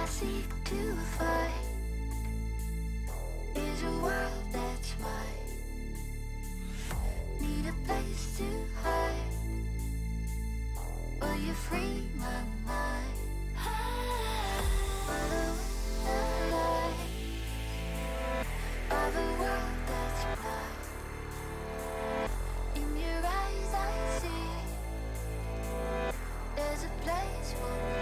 seek to find is a world that's mine. Need a place to hide. Will you free my mind? Follow the light of a world that's blind. In your eyes I see there's a place for me.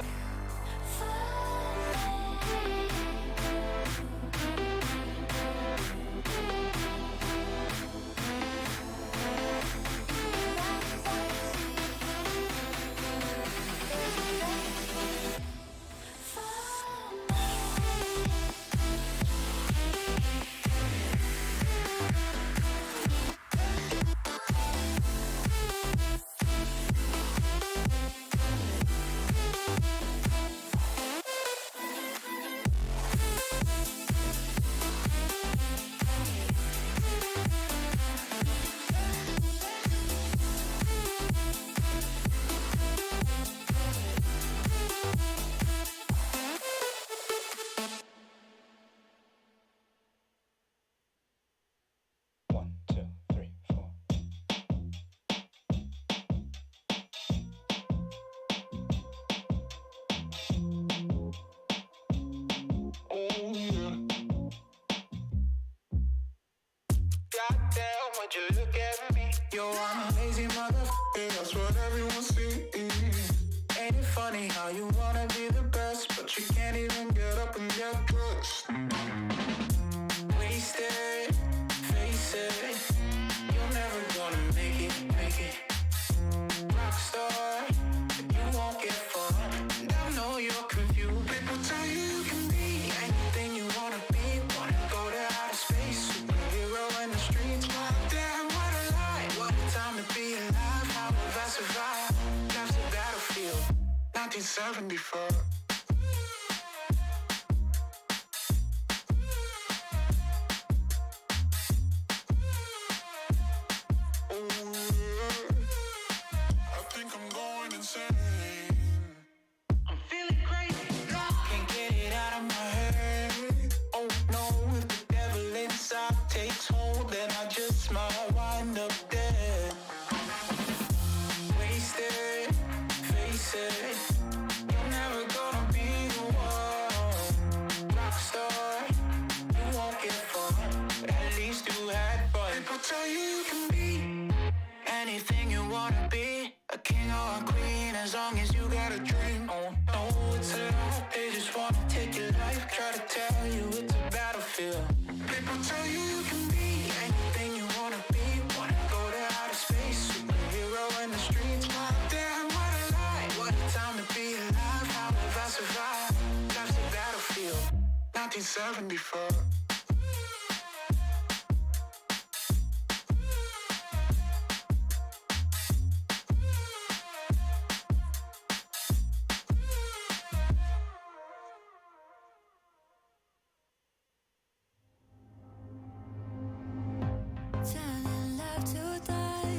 Telling love to die.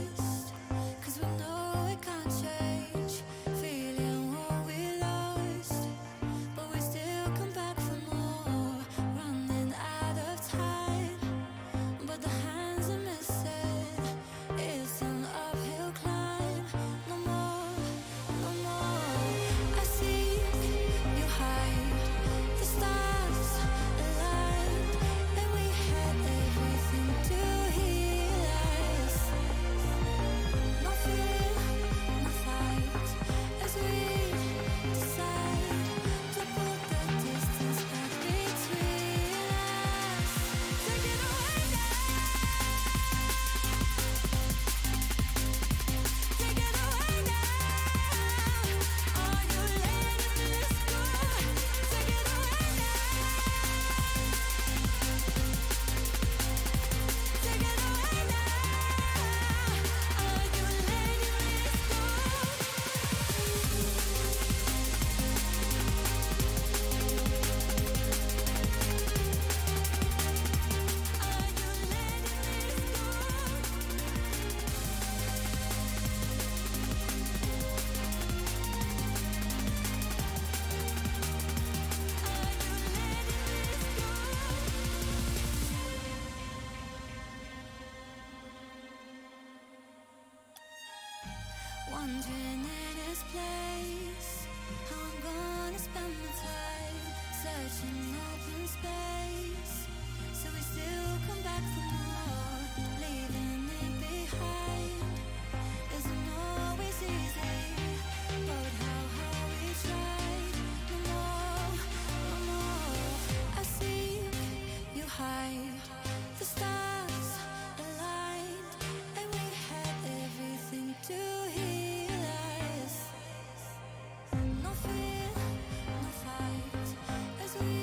wondering in his place how I'm gonna spend my time searching open space. So we still come back for more, leaving it behind. Isn't always easy, but how we tried. No more. I see you hide. The stars aligned, and we had everything to heal us. No fear, no fight, as we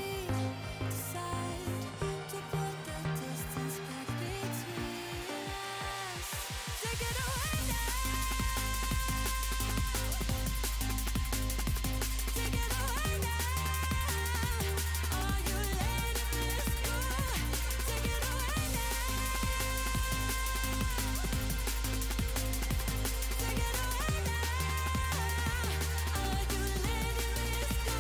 decide to put the distance back between us. Take it away now. Take it away now. Are you letting this go? Take it away now. Take it away now. Are you letting this go?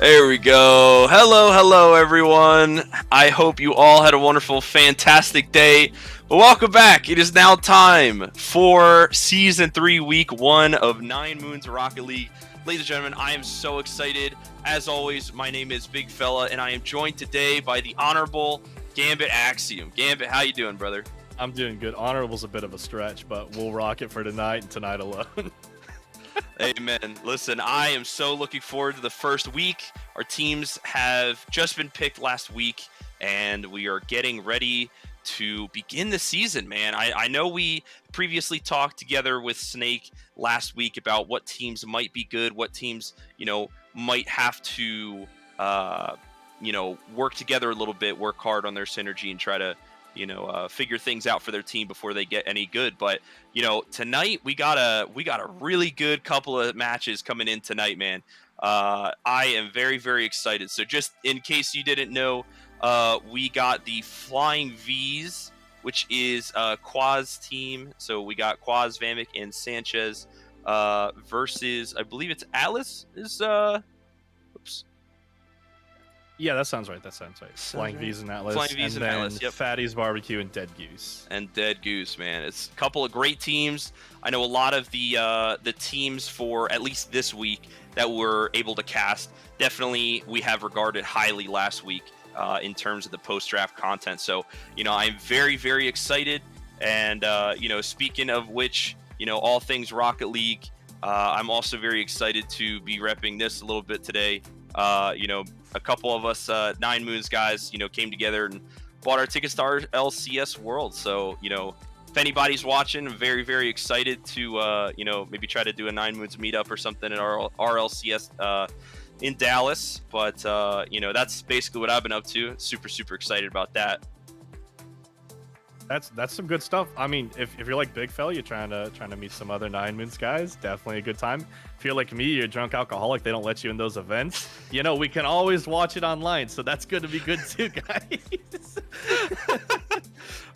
There we go. Hello, everyone. I hope you all had a wonderful, fantastic day. But welcome back. It is now time for Season 3, Week 1 of 9MOONS Rocket League. Ladies and gentlemen, I am so excited. As always, my name is Big Fella, and I am joined today by the Honorable Gambit Axiom. Gambit, how you doing, brother? I'm doing good. Honorable's a bit of a stretch, but we'll rock it for tonight and tonight alone. Amen. Listen, I am so looking forward to the first week. Our teams have just been picked last week, and we are getting ready to begin the season, man. I know we previously talked together with Snake last week about what teams might be good, what teams, might have to, work together a little bit, work hard on their synergy and try to, figure things out for their team before they get any good. But, tonight we got a really good couple of matches coming in tonight, man. I am very, very excited. So just in case you didn't know, we got the Flying V's, which is Quaz team. So we got Quaz, Vamek, and Sanchez versus, I believe it's Atlas is Yeah, that sounds right. Flying right. V's and Atlas. Flying V's and Atlas, yep. Phatties BBQ and Dedgoose. And Dedgoose, man. It's a couple of great teams. I know a lot of the teams for at least this week that were able to cast, definitely we have regarded highly last week in terms of the post-draft content. So, I'm very, very excited. And, speaking of which, all things Rocket League. I'm also very excited to be repping this a little bit today. A couple of us 9MOONS guys, came together and bought our tickets to our LCS World. So, if anybody's watching, I'm very, very excited to, maybe try to do a 9MOONS meetup or something at our LCS in Dallas. But, that's basically what I've been up to. Super, super excited about that. That's some good stuff. I mean, if you're like Big Fella, you're trying to meet some other 9MOONS guys, definitely a good time. If you're like me, you're a drunk alcoholic, they don't let you in those events. We can always watch it online, so that's going to be good too, guys.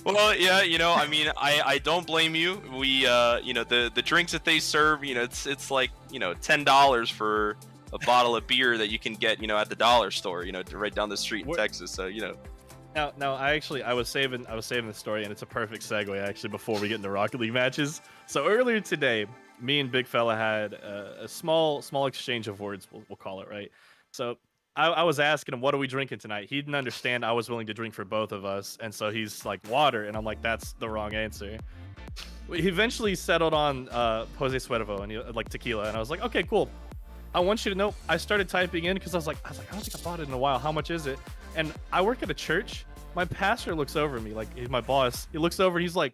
Well, yeah, I mean, I don't blame you. We, the drinks that they serve, it's like, $10 for a bottle of beer that you can get, at the dollar store, right down the street in Texas. So, Now, I was saving the story, and it's a perfect segue actually before we get into Rocket League matches. So earlier today, me and Big Fella had a small exchange of words, we'll call it, right? So I was asking him, what are we drinking tonight? He didn't understand I was willing to drink for both of us, and so he's like, water, and I'm like, that's the wrong answer. He eventually settled on Jose Suervo and like tequila, and I was like, okay, cool. I want you to know, I started typing in because I was like, I don't think I bought it in a while. How much is it? And I work at a church. My pastor looks over at me, like he's my boss. He looks over, he's like,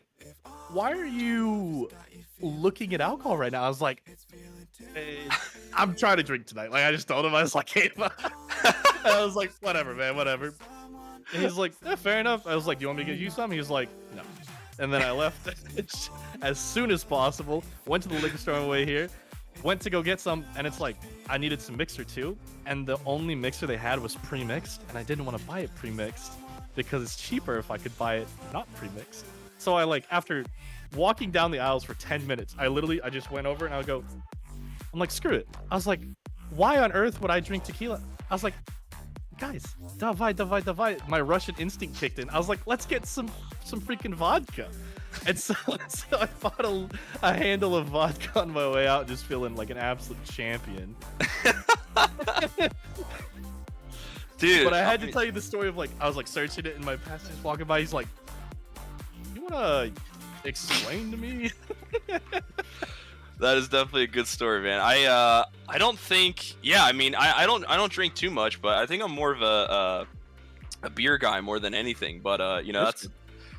why are you looking at alcohol right now? I was like, I'm trying to drink tonight. Like I just told him, I was like, hey, I was like, whatever, man, whatever. And he's like, yeah, fair enough. I was like, do you want me to get you some? He was like, no. And then I left as soon as possible, went to the liquor store on the way here, went to go get some, and it's like, I needed some mixer too. And the only mixer they had was pre-mixed, and I didn't want to buy it pre-mixed because it's cheaper if I could buy it not pre-mixed. So I after walking down the aisles for 10 minutes, I just went over and I'm like, screw it. I was like, why on earth would I drink tequila? I was like, guys, давай. My Russian instinct kicked in. I was like, let's get some freaking vodka. And so I bought a handle of vodka on my way out, just feeling like an absolute champion. Dude, but I had to tell you the story of I was searching it, and my pastor's walking by. He's like, "You wanna explain to me?" That is definitely a good story, man. I don't think. Yeah, I mean, I don't drink too much, but I think I'm more of a beer guy more than anything. But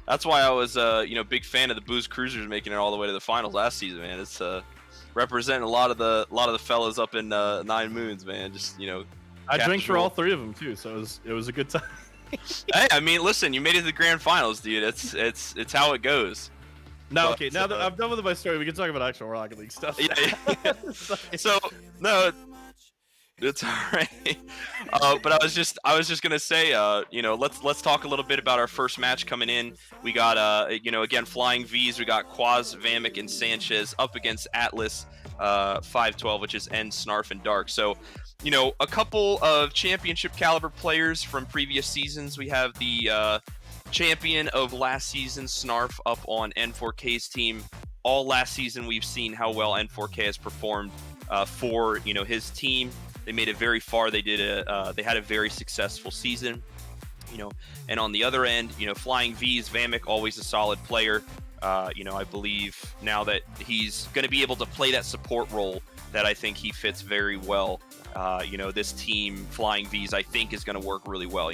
that's why I was big fan of the Booze Cruisers making it all the way to the finals last season, man. It's representing a lot of the fellas up in 9MOONS, man. Just I drank for all three of them too, so it was a good time. Hey, I mean, listen, you made it to the grand finals, dude. It's how it goes. Now, okay, now that I'm done with my story, we can talk about actual Rocket League stuff. Yeah. So no, it's all right. But I was just gonna say, let's talk a little bit about our first match coming in. We got again, Flying V's. We got Quaz, Vamic, and Sanchez up against Atlas 512, which is N, Snarf, and Dark. So, a couple of championship caliber players from previous seasons. We have the champion of last season, Snarf, up on N4K's team. All last season, we've seen how well N4K has performed for his team. They made it very far. They had a very successful season. And on the other end, Flying V's, Vamic, always a solid player. I believe now that he's going to be able to play that support role that I think he fits very well. This team, Flying V's, I think is going to work really well.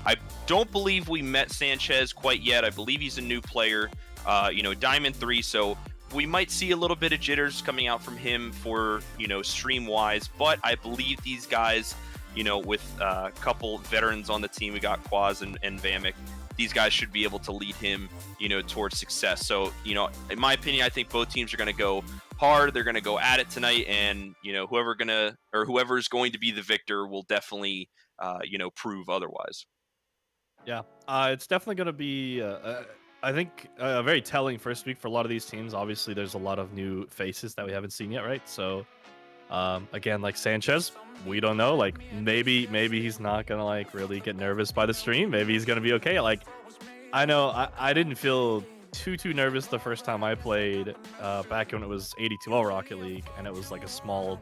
I don't believe we met Sanchez quite yet. I believe he's a new player, Diamond 3, so we might see a little bit of jitters coming out from him for, stream-wise, but I believe these guys, with a couple veterans on the team, we got Quaz and Vamic, these guys should be able to lead him, towards success. So, in my opinion, I think both teams are going to go hard. They're going to go at it tonight, and, whoever's going to be the victor will definitely, prove otherwise. Yeah, it's definitely going to be, I think, a very telling first week for a lot of these teams. Obviously, there's a lot of new faces that we haven't seen yet, right? So, again, like Sanchez, we don't know. Maybe he's not gonna really get nervous by the stream. Maybe he's gonna be okay. I know I didn't feel too nervous the first time I played back when it was 82L Rocket League, and it was a small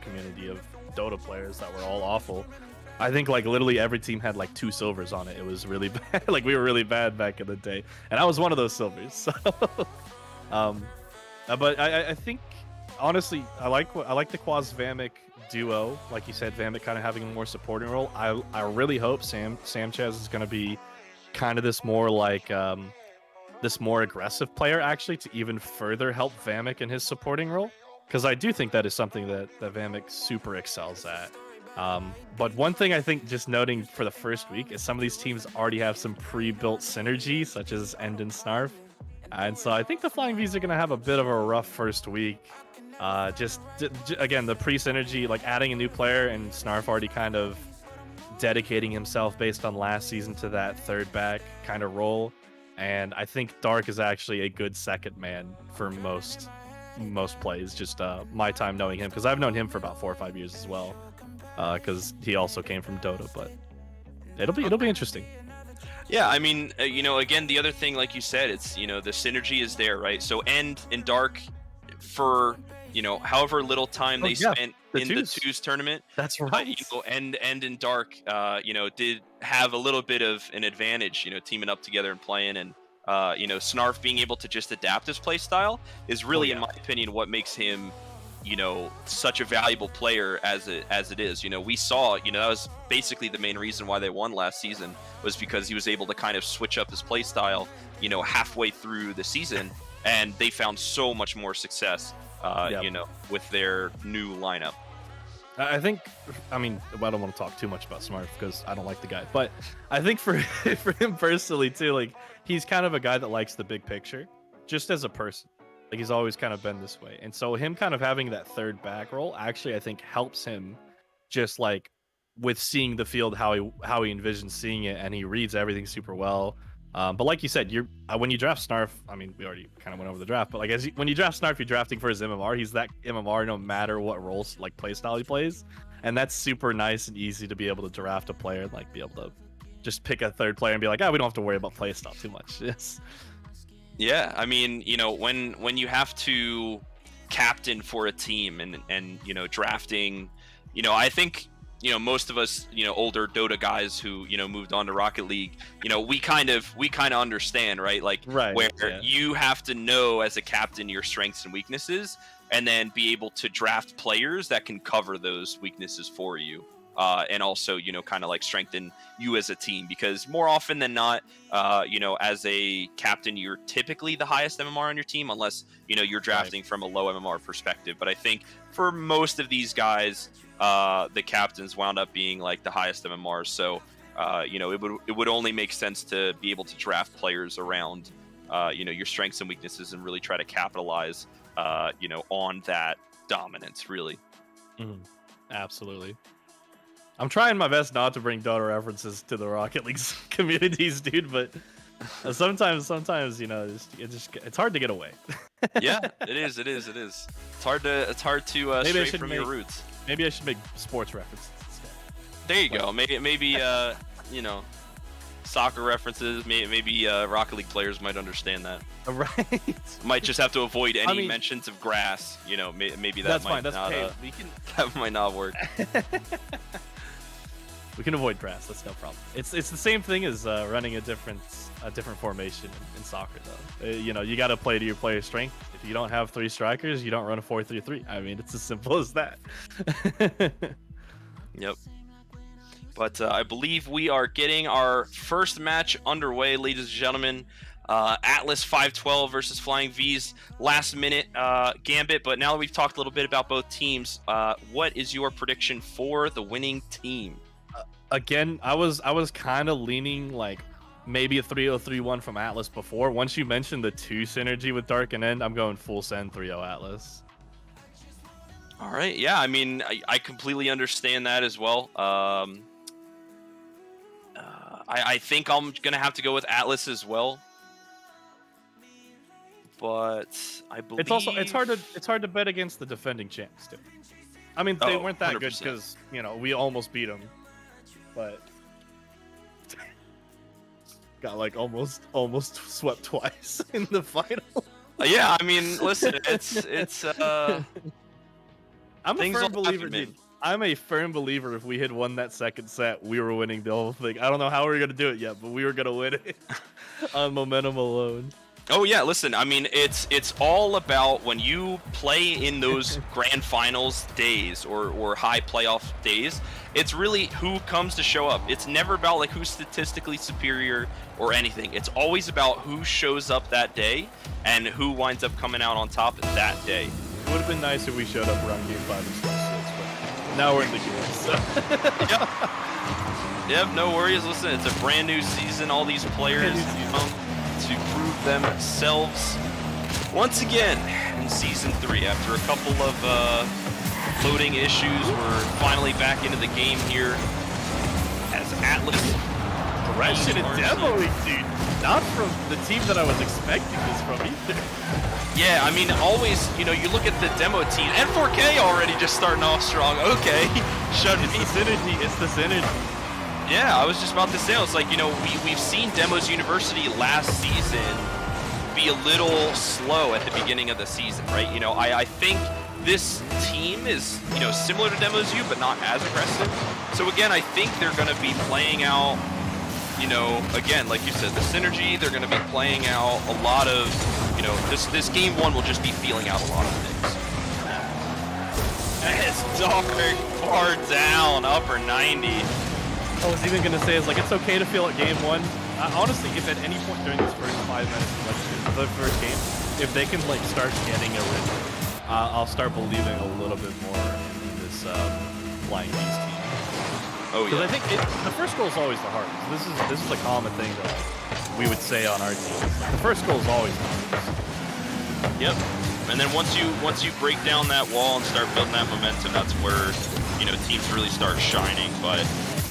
community of Dota players that were all awful. I think literally every team had 2 silvers on it. It was really bad. We were really bad back in the day, and I was one of those silvers. So But I think honestly, I like the Quaz Vamek duo. Like you said, Vamek kind of having a more supporting role. I really hope Sanchez is going to be kind of this more like this more aggressive player actually to even further help Vamek in his supporting role, because I do think that is something that Vamek super excels at. But one thing I think, just noting for the first week, is some of these teams already have some pre-built synergy, such as End and Snarf. And so I think the Flying V's are going to have a bit of a rough first week. Again, the pre-synergy, like adding a new player and Snarf already kind of dedicating himself based on last season to that third back kind of role. And I think Dark is actually a good second man for most plays. Just my time knowing him, because I've known him for about 4 or 5 years as well. Because he also came from Dota, but it'll be interesting. Yeah, I mean, again, the other thing, like you said, it's, the synergy is there, right? So End and Dark, for, however little time they spent in the twos tournament. That's right. End and Dark, did have a little bit of an advantage, teaming up together and playing. And, Snarf being able to just adapt his play style is really, in my opinion, what makes him, such a valuable player as it is. We saw, that was basically the main reason why they won last season, was because he was able to kind of switch up his play style, halfway through the season, and they found so much more success, with their new lineup. I think, I don't want to talk too much about Smart because I don't like the guy, but I think for him personally too, like, he's kind of a guy that likes the big picture, just as a person. Like, he's always kind of been this way. And so him kind of having that third back role actually, I think, helps him just like with seeing the field how he envisions seeing it, and he reads everything super well. But like you said, when you draft Snarf, we already kind of went over the draft, but like when you draft Snarf, you're drafting for his MMR. He's that MMR no matter what roles, like play style he plays, and that's super nice and easy to be able to draft a player and like be able to just pick a third player and be like, we don't have to worry about play style too much. Yes. Yeah, when you have to captain for a team and drafting, I think, most of us, older Dota guys who, moved on to Rocket League, we kind of understand, right? Like, you have to know as a captain your strengths and weaknesses, and then be able to draft players that can cover those weaknesses for you. And also, kind of like strengthen you as a team, because more often than not, as a captain, you're typically the highest MMR on your team, unless, you're drafting from a low MMR perspective. But I think for most of these guys, the captains wound up being like the highest MMR. So, it would only make sense to be able to draft players around, your strengths and weaknesses, and really try to capitalize, on that dominance, really. Mm-hmm. Absolutely. I'm trying my best not to bring Dota references to the Rocket League communities, dude, but sometimes, it's hard to get away. Yeah, it is. It's hard to stray from your roots. Maybe I should make sports references instead. There you go. Maybe soccer references. Maybe Rocket League players might understand that. Right. Might just have to avoid any mentions of grass. Maybe that might not. That might not work. We can avoid grass. That's no problem. It's the same thing as running a different formation in soccer, though. You got to play to your player's strength. If you don't have 3 strikers, you don't run a 4-3-3. It's as simple as that. Yep. But I believe we are getting our first match underway, ladies and gentlemen. Atlas 512 versus Flying V's last minute gambit. But now that we've talked a little bit about both teams, what is your prediction for the winning team? Again, I was kind of leaning like maybe a 3-0-3-1 from Atlas before. Once you mentioned the 2 synergy with Dark and End, I'm going full send 3-0 Atlas. All right, yeah, I completely understand that as well. I think I'm gonna have to go with Atlas as well, but I believe it's hard to bet against the defending champs too. They weren't that 100%. Good because we almost beat them. But got like almost swept twice in the final. Yeah, listen, it's I'm a firm believer, dude. I'm a firm believer if we had won that second set, we were winning the whole thing. I don't know how we were gonna do it yet, but we were gonna win it on momentum alone. Oh yeah, listen, I mean it's all about when you play in those grand finals days or high playoff days, it's really who comes to show up. It's never about like who's statistically superior or anything. It's always about who shows up that day and who winds up coming out on top that day. It would have been nice if we showed up around game 5 and 6, but now we're in the game. So. Yep, no worries. Listen, it's a brand new season. All these players come to prove themselves once again in Season 3. After a couple of loading issues, we're finally back into the game here as Atlas. Aggression and demoing, dude. Not from the team that I was expecting this from either. Yeah, I mean, always, you know, you look at the demo team. N4K already just starting off strong. Okay, It's the synergy. Yeah, I was just about to say, it's like, you know, we've seen Demos University last season be a little slow at the beginning of the season, right? You know, I think this team is, you know, similar to Demos U, but not as aggressive. So again, I think they're going to be playing out, you know, again, like you said, the synergy, they're going to be playing out a lot of, you know, this game 1 will just be feeling out a lot of things. As Dark far down, upper 90. I was even going to say, it's okay to feel at game 1. Honestly, if at any point during this first 5 minutes, like the first game, if they can start getting a rhythm, I'll start believing a little bit more in this Flying Beast team. Oh yeah. Because I think the first goal is always the hardest. This is a common thing that we would say on our team. The first goal is always the hardest. Yep. And then once you break down that wall and start building that momentum, that's where, you know, teams really start shining. But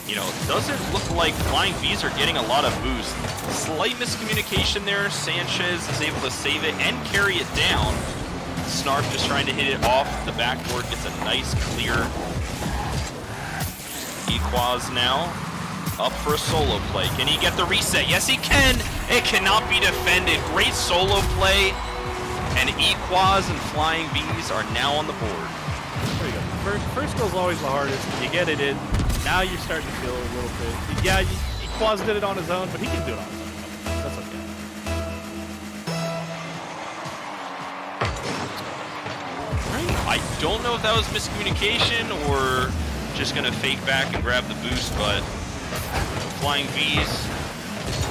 you know, it doesn't look like Flying V's are getting a lot of boost. Slight miscommunication there. Sanchez is able to save it and carry it down. Snarf just trying to hit it off the backboard, gets a nice clear. Equaz now up for a solo play. Can he get the reset? Yes, he can. It cannot be defended. Great solo play. And Equaz and Flying V's are now on the board. There you go. First goal is always the hardest. You get it in. Now you're starting to feel a little bit. Yeah, Equaz did it on his own, but he can do it on his own. That's okay. I don't know if that was miscommunication or just gonna fake back and grab the boost, but Flying V's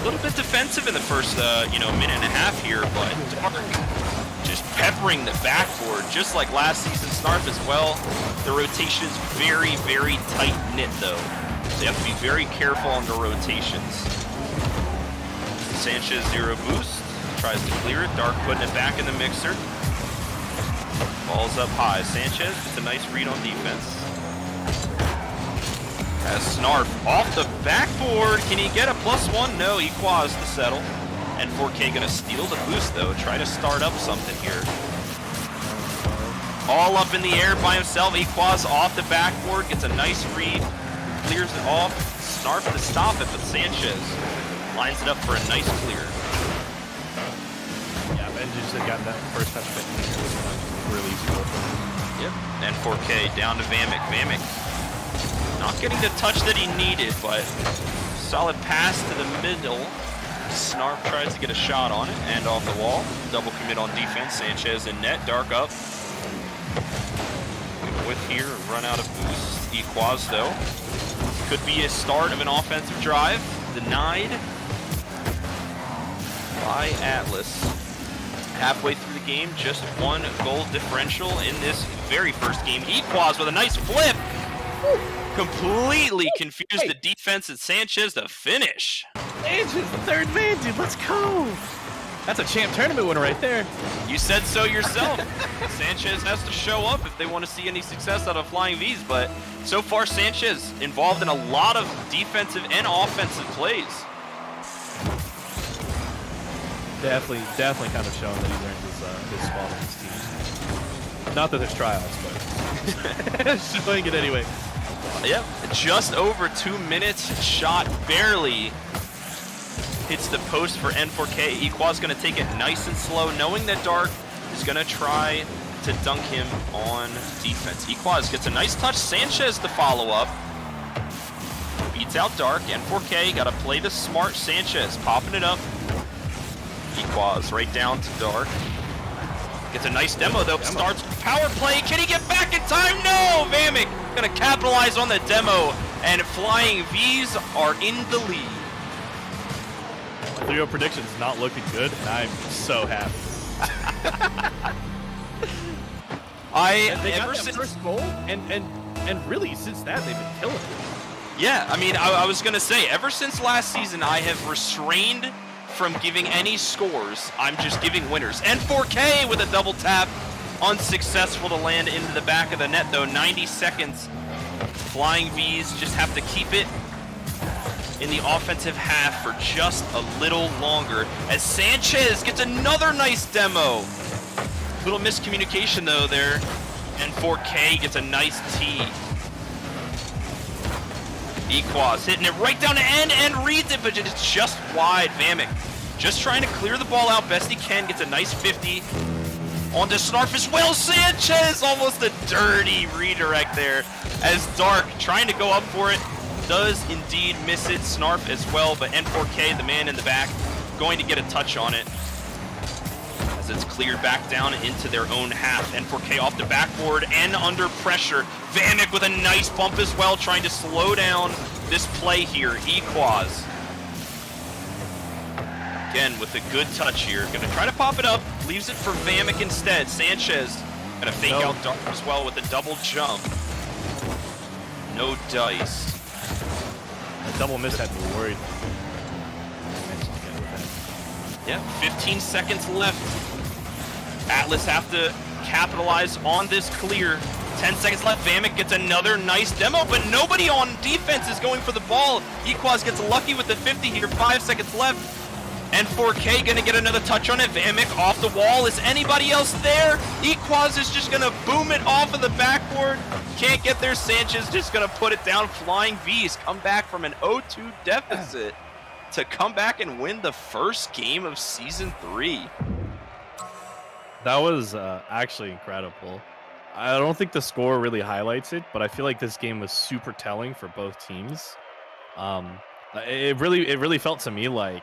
a little bit defensive in the first minute and a half here, but Dark just peppering the backboard just like last season. Snarf as well. The rotation is very, very tight knit though, so you have to be very careful on the rotations. Sanchez 0 boost, tries to clear it. Dark putting it back in the mixer. Ball's up high. Sanchez gets a nice read on defense. As Snarf off the backboard. Can he get a +1? No, Equaz to settle. And 4K gonna steal the boost though. Try to start up something here. All up in the air by himself. Equaz off the backboard. Gets a nice read. Clears it off. Snarf to stop it, but Sanchez lines it up for a nice clear. Yeah, Benji just had gotten that first touch fit. Really easy goal for him. Yep. And 4K down to Vamic. Vamic not getting the touch that he needed, but solid pass to the middle. Snarf tries to get a shot on it and off the wall. Double commit on defense. Sanchez in net. Dark up. Good whip here. Run out of boost. Equaz though. Could be a start of an offensive drive. Denied by Atlas. Halfway through the game, just 1 goal differential in this very first game. Equaz with a nice flip. Completely confused the defense and Sanchez to finish. Sanchez, the third man, dude. Let's go. That's a champ tournament winner right there. You said so yourself. Sanchez has to show up if they want to see any success out of Flying V's, but so far Sanchez involved in a lot of defensive and offensive plays. Definitely kind of showing that he's earned his spot on this team. Not that there's tryouts, but showing it anyway. Yep, just over 2 minutes. Shot barely hits the post for N4K. Equaz going to take it nice and slow, knowing that Dark is going to try to dunk him on defense. Equaz gets a nice touch. Sanchez to follow up. Beats out Dark. N4K got to play the smart. Sanchez popping it up. Equaz right down to Dark. Gets a nice demo though. Starts power play. Can he get back in time? No! Vamic gonna capitalize on the demo, and Flying V's are in the lead. 3-0 predictions not looking good, and I'm so happy. They got that first goal, and really since that they've been killing it. Yeah, I mean, I was gonna say, ever since last season, I have restrained from giving any scores. I'm just giving winners. And 4K with a double tap, unsuccessful to land into the back of the net though. 90 seconds. Flying V's just have to keep it in the offensive half for just a little longer as Sanchez gets another nice demo. Little miscommunication though there, and 4K gets a nice tee. Equaz hitting it right down to end and reads it, but it's just wide. Vamic just trying to clear the ball out best he can, gets a nice 50. On to Snarf as well. Sanchez, almost a dirty redirect there as Dark trying to go up for it. Does indeed miss it. Snarf as well, but N4K, the man in the back, going to get a touch on it as it's cleared back down into their own half. N4K off the backboard and under pressure. Vamic with a nice bump as well, trying to slow down this play here. Equaz again with a good touch here. Gonna try to pop it up, leaves it for Vamic instead. Sanchez gonna fake out Dark as well with a double jump. No dice. A double miss had me worried. Yeah, 15 seconds left. Atlas have to capitalize on this clear. 10 seconds left. Vamic gets another nice demo, but nobody on defense is going for the ball. Equaz gets lucky with the 50 here. 5 seconds left. And 4K gonna get another touch on it. Vamic off the wall. Is anybody else there? Equaz is just gonna boom it off of the backboard. Can't get there. Sanchez just gonna put it down. Flying V's come back from an 0-2 deficit to come back and win the first game of Season 3. That was actually incredible. I don't think the score really highlights it, but I feel like this game was super telling for both teams. It really felt to me like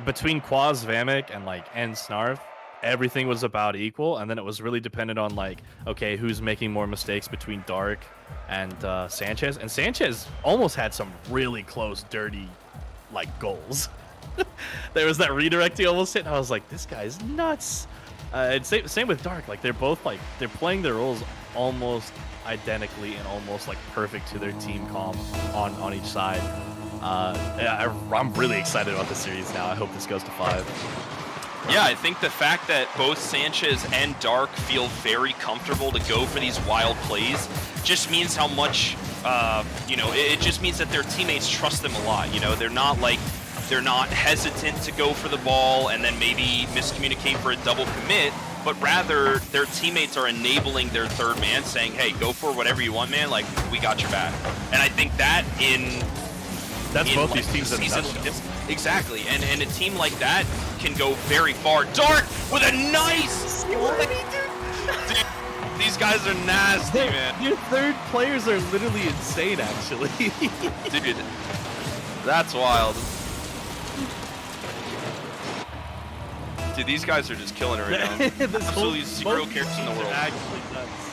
between Quaz, Vamic, and Snarf, everything was about equal, and then it was really dependent on like, okay, who's making more mistakes between Dark and Sanchez. And Sanchez almost had some really close, dirty, like goals. There was that redirect he almost hit, and I was like, this guy's nuts. And same with Dark. Like they're both like they're playing their roles almost identically and almost like perfect to their team comp on each side. I'm really excited about this series now. I hope this goes to 5. Yeah, I think the fact that both Sanchez and Dark feel very comfortable to go for these wild plays just means how much, it just means that their teammates trust them a lot. You know, they're not hesitant to go for the ball and then maybe miscommunicate for a double commit, but rather their teammates are enabling their third man, saying, hey, go for whatever you want, man. Like, we got your back. And I think that that's both like these teams in a season, nutshell. exactly, and a team like that can go very far. Dark with a nice Dude, these guys are nasty, man. Your third players are literally insane, actually. Dude, that's wild. Dude, these guys are just killing it right now. Absolutely zero characters in the world. Actually nuts.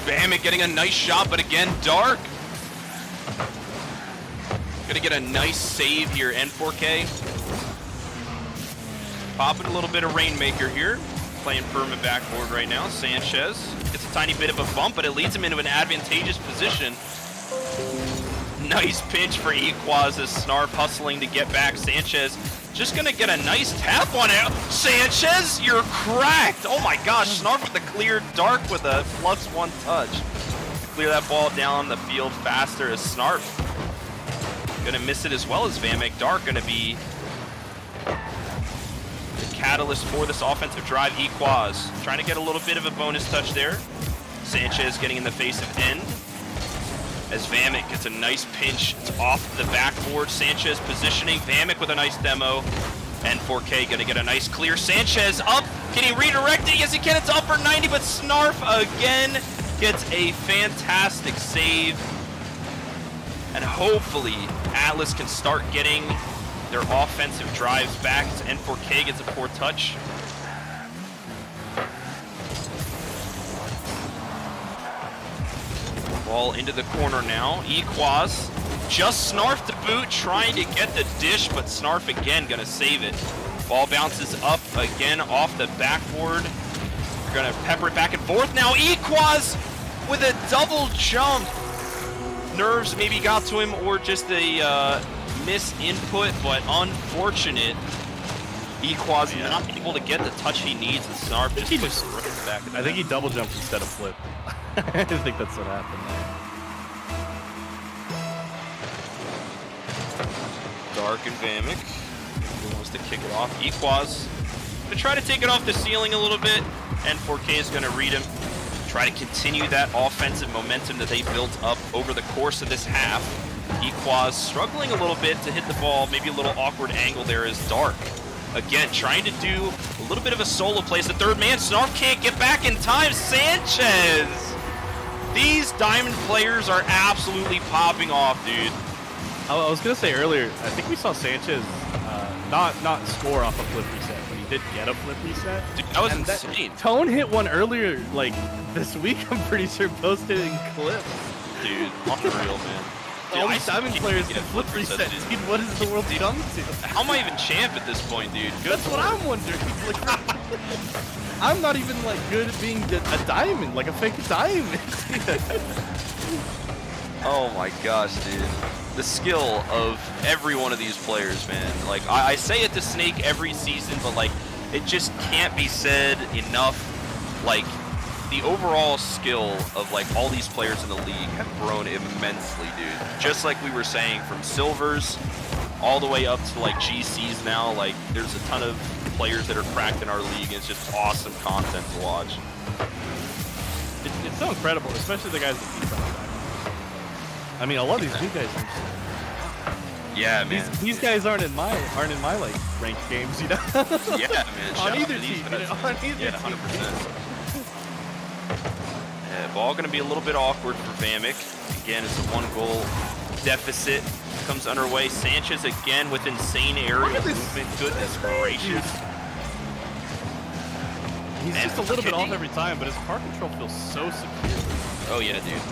Vamic getting a nice shot, but again, Dark gonna get a nice save here. N4K popping a little bit of Rainmaker here, playing perma backboard right now. Sanchez gets a tiny bit of a bump, but it leads him into an advantageous position. Nice pinch for Equaz as Snarf hustling to get back. Sanchez just gonna get a nice tap on it. Sanchez, you're cracked. Oh my gosh, Snarf with the clear, Dark with a +1 touch. Clear that ball down the field faster as Snarf gonna miss it as well as Vamic. Dark gonna be the catalyst for this offensive drive. Equaz trying to get a little bit of a bonus touch there. Sanchez getting in the face of End. As Vamic gets a nice pinch, it's off the backboard. Sanchez positioning, Vamic with a nice demo, and 4K gonna get a nice clear. Sanchez up, can he redirect it? Yes he can, it's upper 90, but Snarf again gets a fantastic save. and hopefully Atlas can start getting their offensive drives back. N4K gets a poor touch. Ball into the corner now. Equaz just Snarf to boot, trying to get the dish, but Snarf again gonna save it. Ball bounces up again off the backboard. We're gonna pepper it back and forth now. Equaz with a double jump. Nerves maybe got to him, or just a misinput, but unfortunate. Equaz not able to get the touch he needs, and Snarf just puts it right back. I think he double jumped instead of flipped. I think that's what happened there. Dark and Vamic. Who wants to kick it off? Equaz gonna try to take it off the ceiling a little bit, and 4K is gonna read him. Try to continue that offensive momentum that they built up over the course of this half. Equaz struggling a little bit to hit the ball, maybe a little awkward angle there is Dark. Again, trying to do a little bit of a solo play as the third man. Snarf can't get back in time. Sanchez! These Diamond players are absolutely popping off, dude. I was gonna say earlier, I think we saw Sanchez not score off a flip reset, but he did get a flip reset. Dude, that was And insane. Tone hit one earlier, like this week. I'm pretty sure posted in clips. Dude, unreal, man. Dude, All these Diamond can't players get can flip resets, reset. dude. Dude, what has the world come to? How am I even champ at this point, dude? Good That's what I'm wondering. Like, I'm not even like good at being a diamond, like a fake diamond. Oh my gosh, dude. The skill of every one of these players, man. Like, I say it to Snake every season, but like, it just can't be said enough. Like, the overall skill of like all these players in the league have grown immensely, dude. Just like we were saying, from silvers all the way up to like GCs now, like there's a ton of players that are cracked in our league. It's just awesome content to watch. It's so incredible, especially the guys that keep coming back. I mean, a lot of these new guys. Yeah, man. These guys aren't in my like ranked games, you know. Yeah, man. Shout On out either to these team, guys, on man. either Yeah, team. 100%. Yeah, ball gonna be a little bit awkward for Vamic. Again, it's a 1-goal deficit. Comes underway. Sanchez again with insane aerial movement. Goodness gracious. He's And just a little bit Kidney. off every time, but his car control feels so secure. Oh yeah, dude.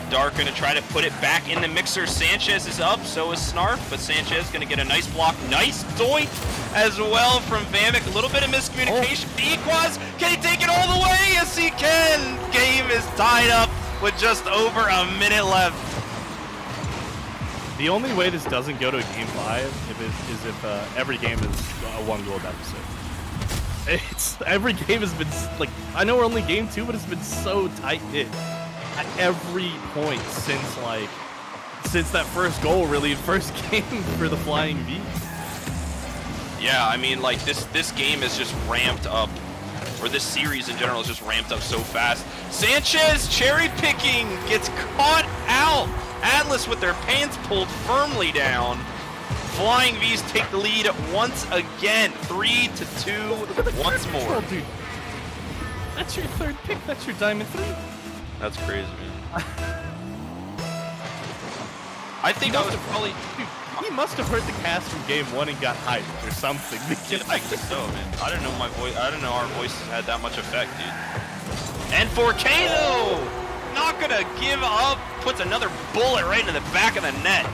Dark gonna try to put it back in the mixer. Sanchez is up, so is Snarf, but Sanchez gonna get a nice block. Nice doink as well from Vamic. A little bit of miscommunication. Equaz, can he take it all the way? Yes, he can. Game is tied up with just over a minute left. The only way this doesn't go to a game 5 is if every game is a 1-goal deficit. It's every game has been like, I know we're only game 2, but it's been so tight hit at every point since that first goal, really, first game for the Flying V. Yeah, I mean, like this game is just ramped up, or this series in general is just ramped up so fast. Sanchez cherry picking gets caught out. Atlas with their pants pulled firmly down. Flying V's take the lead once again, 3-2 once more. Oh, dude. That's your third pick. That's your Diamond 3. That's crazy, man. I think I was probably. Dude, he must have heard the cast from game 1 and got hyped or something. Yeah, I guess so, man. I didn't know my voice. I didn't know our voices had that much effect, dude. And 4K though, not gonna give up. Puts another bullet right into the back of the net.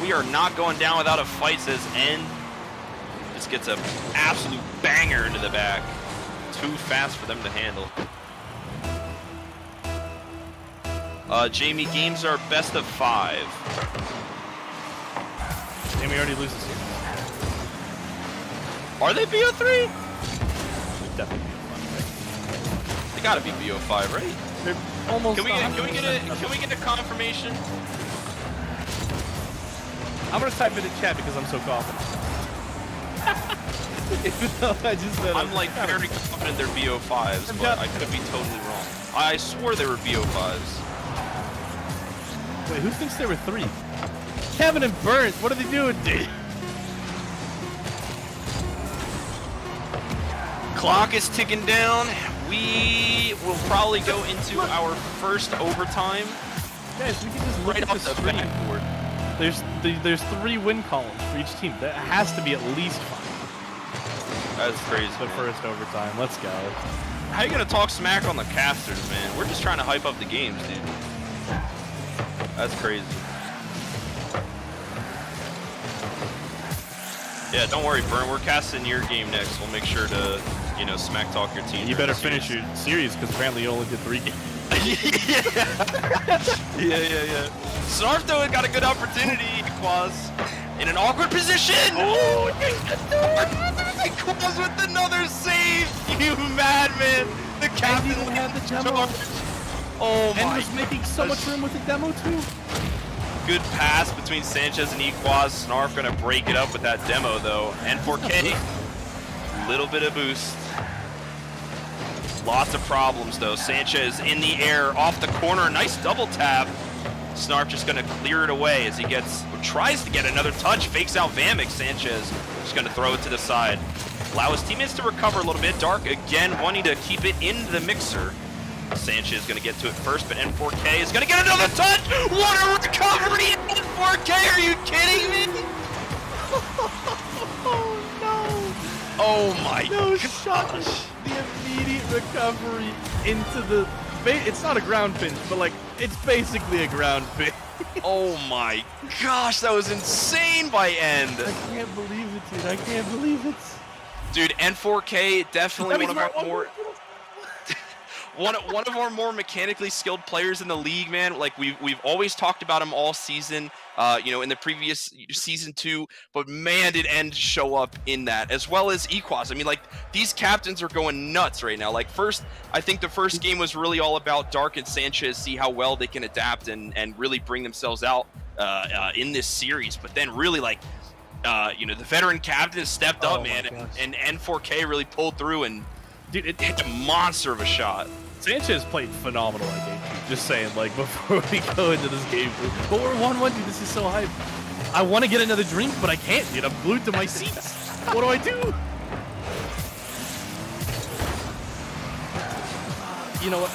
We are not going down without a fight, says N. Just gets an absolute banger into the back. Too fast for them to handle. Jamie, games are best of 5. Jamie already loses here. Are they BO3? Definitely. They gotta be BO5, right? They're almost. Can we get a confirmation? I'm gonna type it in chat because I'm so confident. Even though I just said I'm like very confident they're BO5s, but I could be totally wrong. I swore they were BO5s. Wait, who thinks there were 3? Kevin and Burns, what are they doing, dude? Clock is ticking down. We will probably go into our first overtime. Guys, we can just look Right at off the the stream. backboard. There's 3 win columns for each team. That has to be at least 5. That's crazy. The man. first overtime. Let's go. How you gonna talk smack on the casters, man? We're just trying to hype up the games, dude. That's crazy. Yeah, don't worry, Burn. We're casting your game next. We'll make sure to, you know, smack talk your team. You during better the finish series. your series because apparently you only did 3 games. yeah. Snarf though got a good opportunity. Quaz in an awkward position. Oh, Quaz with another save. You madman. The captain had the demo. Oh And my. was making so much room with the demo too. Good pass between Sanchez and Equaz. Snarf gonna break it up with that demo though. And 4K. Little bit of boost. Lots of problems though. Sanchez in the air, off the corner, nice double tap. Snarf just gonna clear it away as he tries to get another touch, fakes out Vamix. Sanchez just gonna throw it to the side. Allow his teammates to recover a little bit. Dark again wanting to keep it in the mixer. Sanchez gonna get to it first, but N4K is gonna get another touch! What a recovery! N4K, are you kidding me? Oh no! Oh my No gosh. shot. The immediate recovery into the. It's not a ground pinch, but like it's basically a ground pinch. Oh my gosh, that was insane by End. I can't believe it, dude. I can't believe it. Dude, N4K definitely That one means of our we're more one of our more mechanically skilled players in the league, man. Like we've always talked about him all season, you know, in the previous season 2, but man, did End show up in that, as well as Equaz. I mean, like these captains are going nuts right now. Like I think the first game was really all about Dark and Sanchez, see how well they can adapt and really bring themselves out in this series. But then really like you know, the veteran captain stepped up, man, and N4K really pulled through and Dude, it hit a monster of a shot. Sanchez played phenomenal at game 2. Just saying, like before we go into this game, but we're 1-1, dude. This is so hype. I want to get another drink, but I can't, dude. I'm glued to my seats. What do I do? You know what?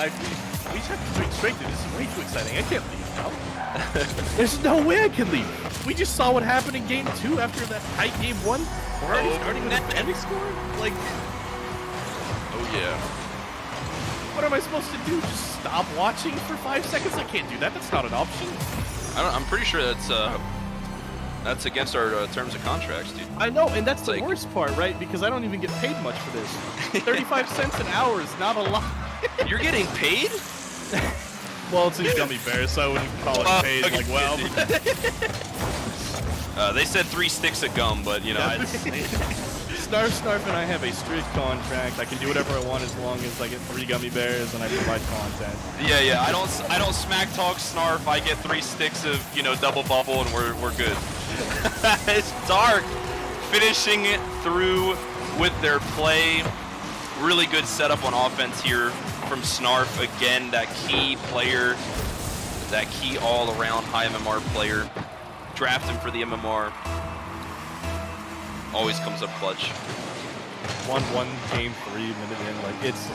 We just have to drink straight, dude. This is way too exciting. I can't leave now. There's no way I can leave. We just saw what happened in game 2 after that tight game 1. We're already starting with a Phatties score. Like, Oh yeah. what am I supposed to do? Just stop watching for 5 seconds? I can't do that. That's not an option. I'm pretty sure that's against our terms of contracts, dude. I know, and that's the Like- worst part, right? Because I don't even get paid much for this. 35 cents an hour is not a lot. You're getting paid? Well, it's a gummy bear, so I wouldn't call it paid. Okay, Like, well, they said 3 sticks of gum, but you know, Snarf and I have a strict contract. I can do whatever I want as long as I get 3 gummy bears and I provide content. yeah. I don't smack talk Snarf. I get 3 sticks of, you know, double bubble, and we're good. It's Dark finishing it through with their play. Really good setup on offense here from Snarf. Again, that key player, that key all-around high MMR player. Draft him for the MMR. Always comes up clutch. 1-1 game 3 minute in. Like, it's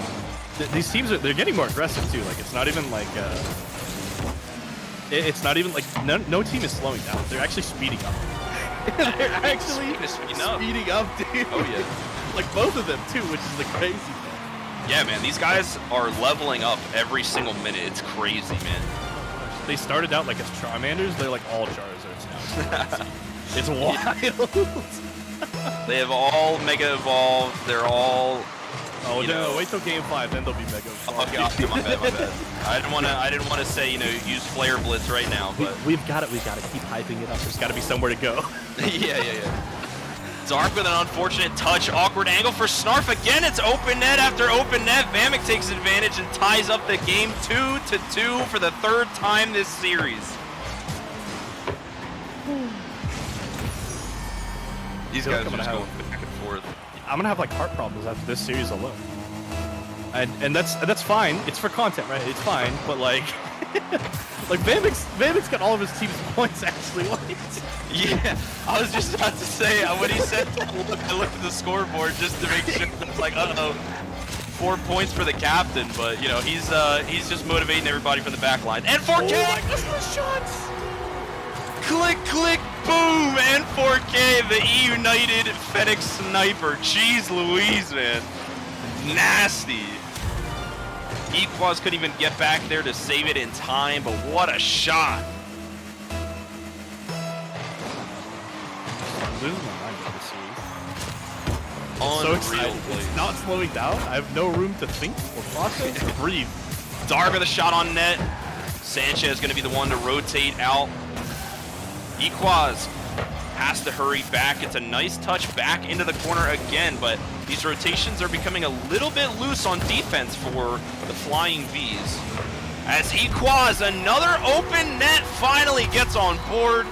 these teams they're getting more aggressive too. Like, it's not even like it's not even like no team is slowing down. They're actually speeding up. They're actually speeding up, dude. Oh yeah. Like both of them too, which is the crazy thing. Yeah, man, these guys are leveling up every single minute. It's crazy, man. They started out like as Charmanders. They're like all Charizards now. It's wild. They have all Mega Evolved. They're all. Oh You no! know- Wait till game 5, then they'll be Mega. Oh god, my bad. I didn't want to say, you know, use Flare Blitz right now, but We've got to keep hyping it up. There's got to be somewhere to go. yeah. Dark with an unfortunate touch, awkward angle for Snarf again. It's open net after open net. Vamik takes advantage and ties up the game 2-2 for the 3rd time this series. These guys are just going back and forth. I'm gonna have like heart problems after this series alone. And that's fine. It's for content, right? It's fine. But like, like Vamik's got all of his team's points actually. What? Yeah, I was just about to say, when he said that, I looked at the scoreboard just to make sure. I was like, uh-oh. 4 points for the captain, but you know he's just motivating everybody from the back line. And 4K, the shots! click, click, boom, and 4K, the E United Fennec sniper. Jeez Louise, man, nasty. Equaz couldn't even get back there to save it in time, but what a shot! I'm losing my mind with this series. So Unreal excited. play. It's not slowing down. I have no room to think or process or breathe. Dark with a shot on net. Sanchez going to be the one to rotate out. Equaz has to hurry back. It's a nice touch back into the corner again, but these rotations are becoming a little bit loose on defense for the Flying Vs. As Equaz, another open net, finally gets on board,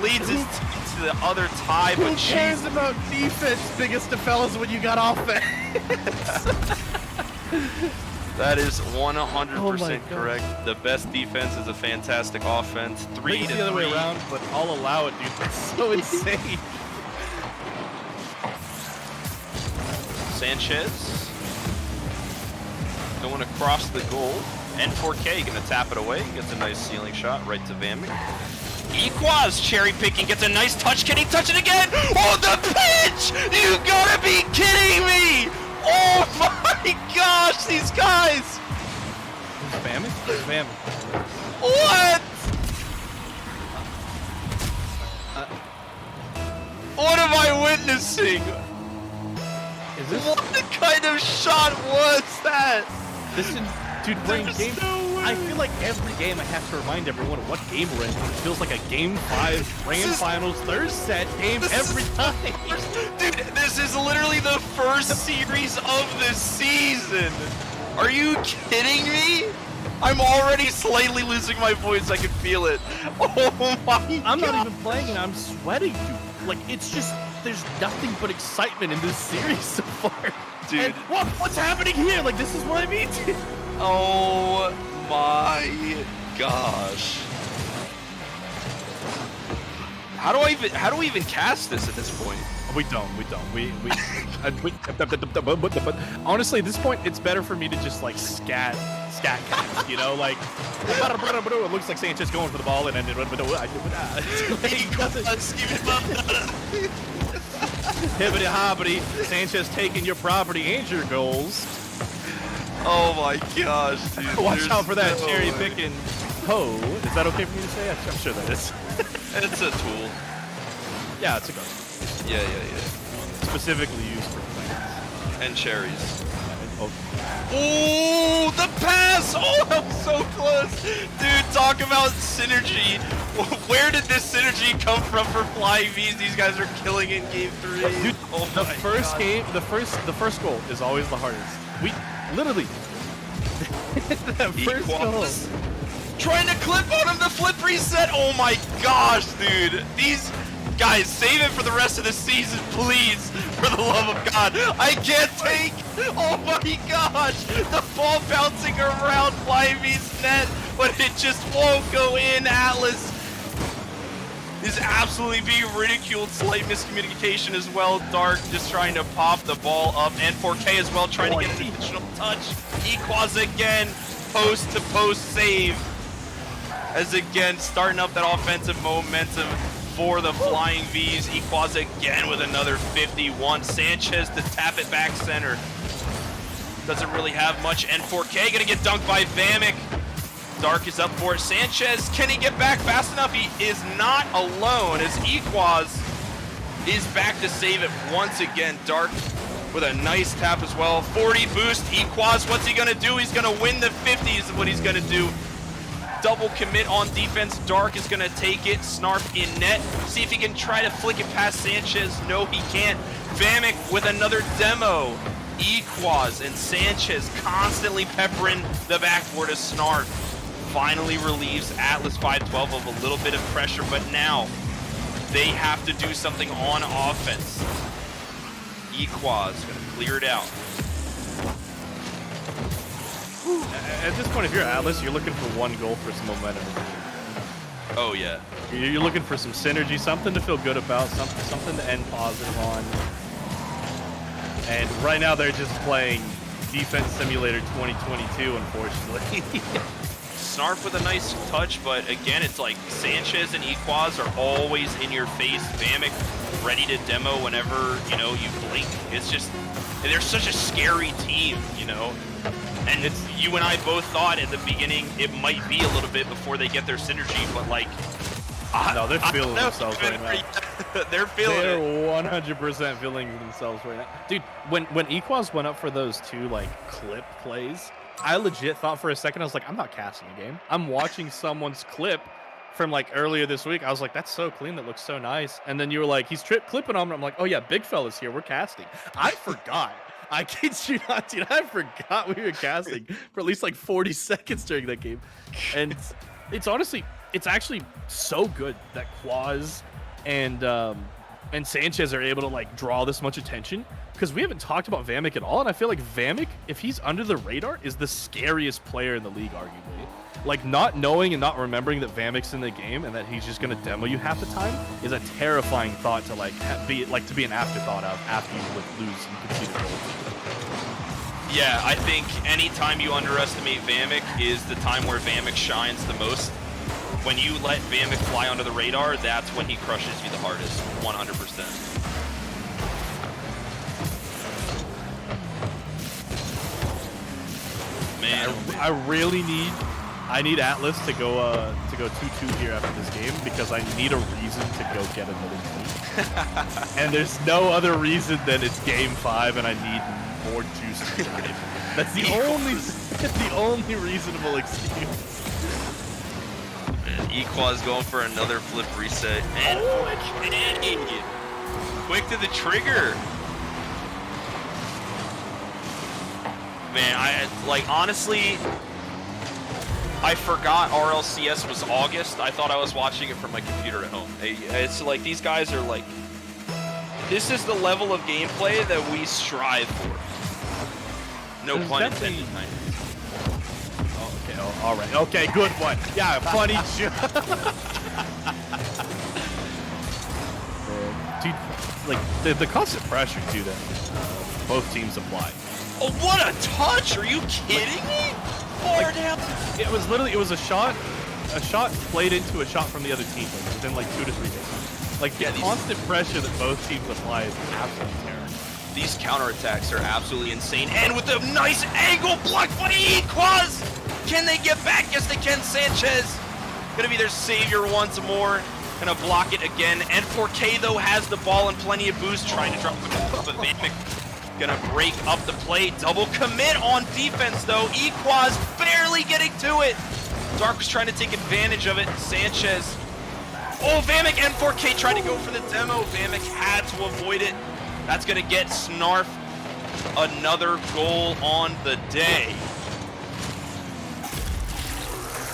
leads his team to the other tie, Who but cares jeez, about defense, biggest of fellas, when you got offense? that is Oh 100% my correct. The best defense is a fantastic offense. 3 Maybe to the other way 3. around, but I'll allow it, dude. It's so insane. Sanchez going across the goal. N4K gonna tap it away. Gets a nice ceiling shot right to Vamic. Equaz cherry picking, gets a nice touch. Can he touch it again? Oh, the pitch! You gotta be kidding me! Oh my gosh, these guys! Who's Vamic? Who's Vamic? What? What am I witnessing? Is this? What kind of shot was that? This is, dude, playing There's game. no way. I feel like every game I have to remind everyone of what game we're in. It feels like a game 5 grand This is- finals third set game This every is- time. Dude, this is literally the first series of the season. Are you kidding me? I'm already slightly losing my voice. I can feel it. Oh my I'm God. not even playing and I'm sweating, dude. Like, it's just, there's nothing but excitement in this series so far. Dude. And what's happening here? Like, this is what I mean. Oh my gosh. How do we even cast this at this point? We don't. But honestly, at this point, it's better for me to just like scat cast, you know, like it looks like Sanchez going for the ball and then hibbity hobbity, Sanchez taking your property and your goals. Oh my gosh, dude. Watch There's out for that no cherry way. picking hoe. Is that okay for me to say? I'm sure that is. It's a tool. Yeah, it's a gun. Yeah. Specifically used for plants. And cherries. Oh, Oh, the pass! Oh, that was so close. Dude, talk about synergy. Where did this synergy come from for Flying Vs? These guys are killing it in game 3. dude, oh the my first God. game, the first goal is always the hardest. We literally that first goal. Equals. Trying to clip on him, the flip reset. Oh my gosh, dude. These guys, save it for the rest of the season, please. For the love of God. I can't take. Oh my gosh. The ball bouncing around Flying V's net, but it just won't go in. Atlas is absolutely being ridiculed. Slight miscommunication as well. Dark just trying to pop the ball up. And 4K as well, trying to get an additional touch. Equaz again, post to post save. As again, starting up that offensive momentum for the Flying Vs. Equaz again with another 51. Sanchez to tap it back center. Doesn't really have much. And 4K gonna get dunked by Vamic. Dark is up for it. Sanchez, can he get back fast enough? He is not alone as Equaz is back to save it once again. Dark with a nice tap as well. 40 boost. Equaz, what's he gonna do? He's gonna win the 50s is what he's gonna do. Double commit on defense. Dark is gonna take it. Snarf in net. See if he can try to flick it past Sanchez. No, he can't. Vamic with another demo. Equaz and Sanchez constantly peppering the backboard as Snarf finally relieves Atlas 512 of a little bit of pressure, but now they have to do something on offense. Equaz gonna clear it out. At this point, if you're Atlas, you're looking for one goal for some momentum. Oh yeah. You're looking for some synergy, something to feel good about, something to end positive on. And right now they're just playing Defense Simulator 2022, unfortunately. Snarf with a nice touch, but again, it's like Sanchez and Equaz are always in your face. Vamic ready to demo whenever, you know, you blink. It's just, they're such a scary team, you know? And it's, you and I both thought at the beginning it might be a little bit before they get their synergy, but like, no, they're feeling themselves right now. They're feeling They're it. 100% feeling themselves right now. Dude, when Equaz went up for those 2 like clip plays, I legit thought for a second, I was like, I'm not casting a game. I'm watching someone's clip from like earlier this week. I was like, that's so clean. That looks so nice. And then you were like, he's clipping on him. I'm like, oh yeah, big fella's here. We're casting. I forgot. I kid you not, dude. I forgot we were casting for at least like 40 seconds during that game. And it's honestly, it's actually so good that Quaz and Sanchez are able to like draw this much attention, because we haven't talked about Vamic at all, and I feel like Vamic, if he's under the radar, is the scariest player in the league, arguably. Like, not knowing and not remembering that Vamic's in the game and that he's just gonna demo you half the time is a terrifying thought to like be an afterthought of after you would lose and concede a goal. Yeah, I think anytime you underestimate Vamic is the time where Vamic shines the most. When you let Vamic fly under the radar, that's when he crushes you the hardest, 100%. Man, I need Atlas to go 2-2 here after this game, because I need a reason to go get another team. And there's no other reason than it's game 5 and I need more juice to drive. That's the only reasonable excuse. Equaz going for another flip reset. And quick to the trigger. Man, honestly, I forgot RLCS was August. I thought I was watching it from my computer at home. It's like these guys are like, this is the level of gameplay that we strive for. No pun intended. Okay, all right. Okay, good one. Yeah, funny shit. Dude, like the constant pressure too that both teams apply. Oh, what a touch! Are you kidding me? Far down. It was a shot played into a shot from the other team, like within like 2 to 3 days. Like the constant pressure that both teams apply is absolutely terrible. These counterattacks are absolutely insane, and with a nice angle blocked by Equaz! Can they get back? Yes, they can. Sanchez gonna be their savior once more. Gonna block it again. N4K though has the ball and plenty of boost, trying to drop the ball, but Vamic gonna break up the play. Double commit on defense though. Equaz barely getting to it. Dark was trying to take advantage of it. Sanchez. Oh, Vamic N4K tried to go for the demo. Vamic had to avoid it. That's gonna get Snarf another goal on the day.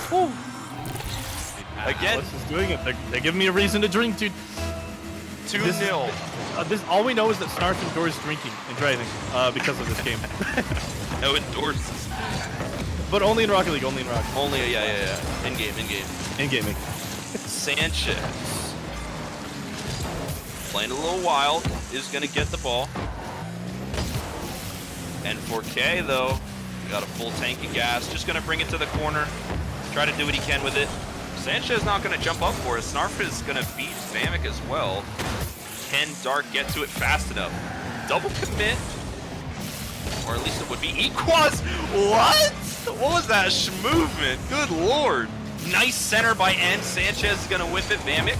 Whew. Again, Atlas is doing it. They're giving me a reason to drink, dude. 2-0. This all we know is that Snarf endures drinking and driving because of this game. No endorses. But only in Rocket League. Only in Rocket League. Only, yeah. In game. In gaming. Sanchez. Playing a little wild. Is going to get the ball. N4K, though. Got a full tank of gas. Just going to bring it to the corner. Try to do what he can with it. Sanchez not going to jump up for it. Snarf is going to beat Vamic as well. Can Dark get to it fast enough? Double commit. Or at least it would be Equaz. What? What was that movement? Good lord. Nice center by N. Sanchez is going to whip it. Vamic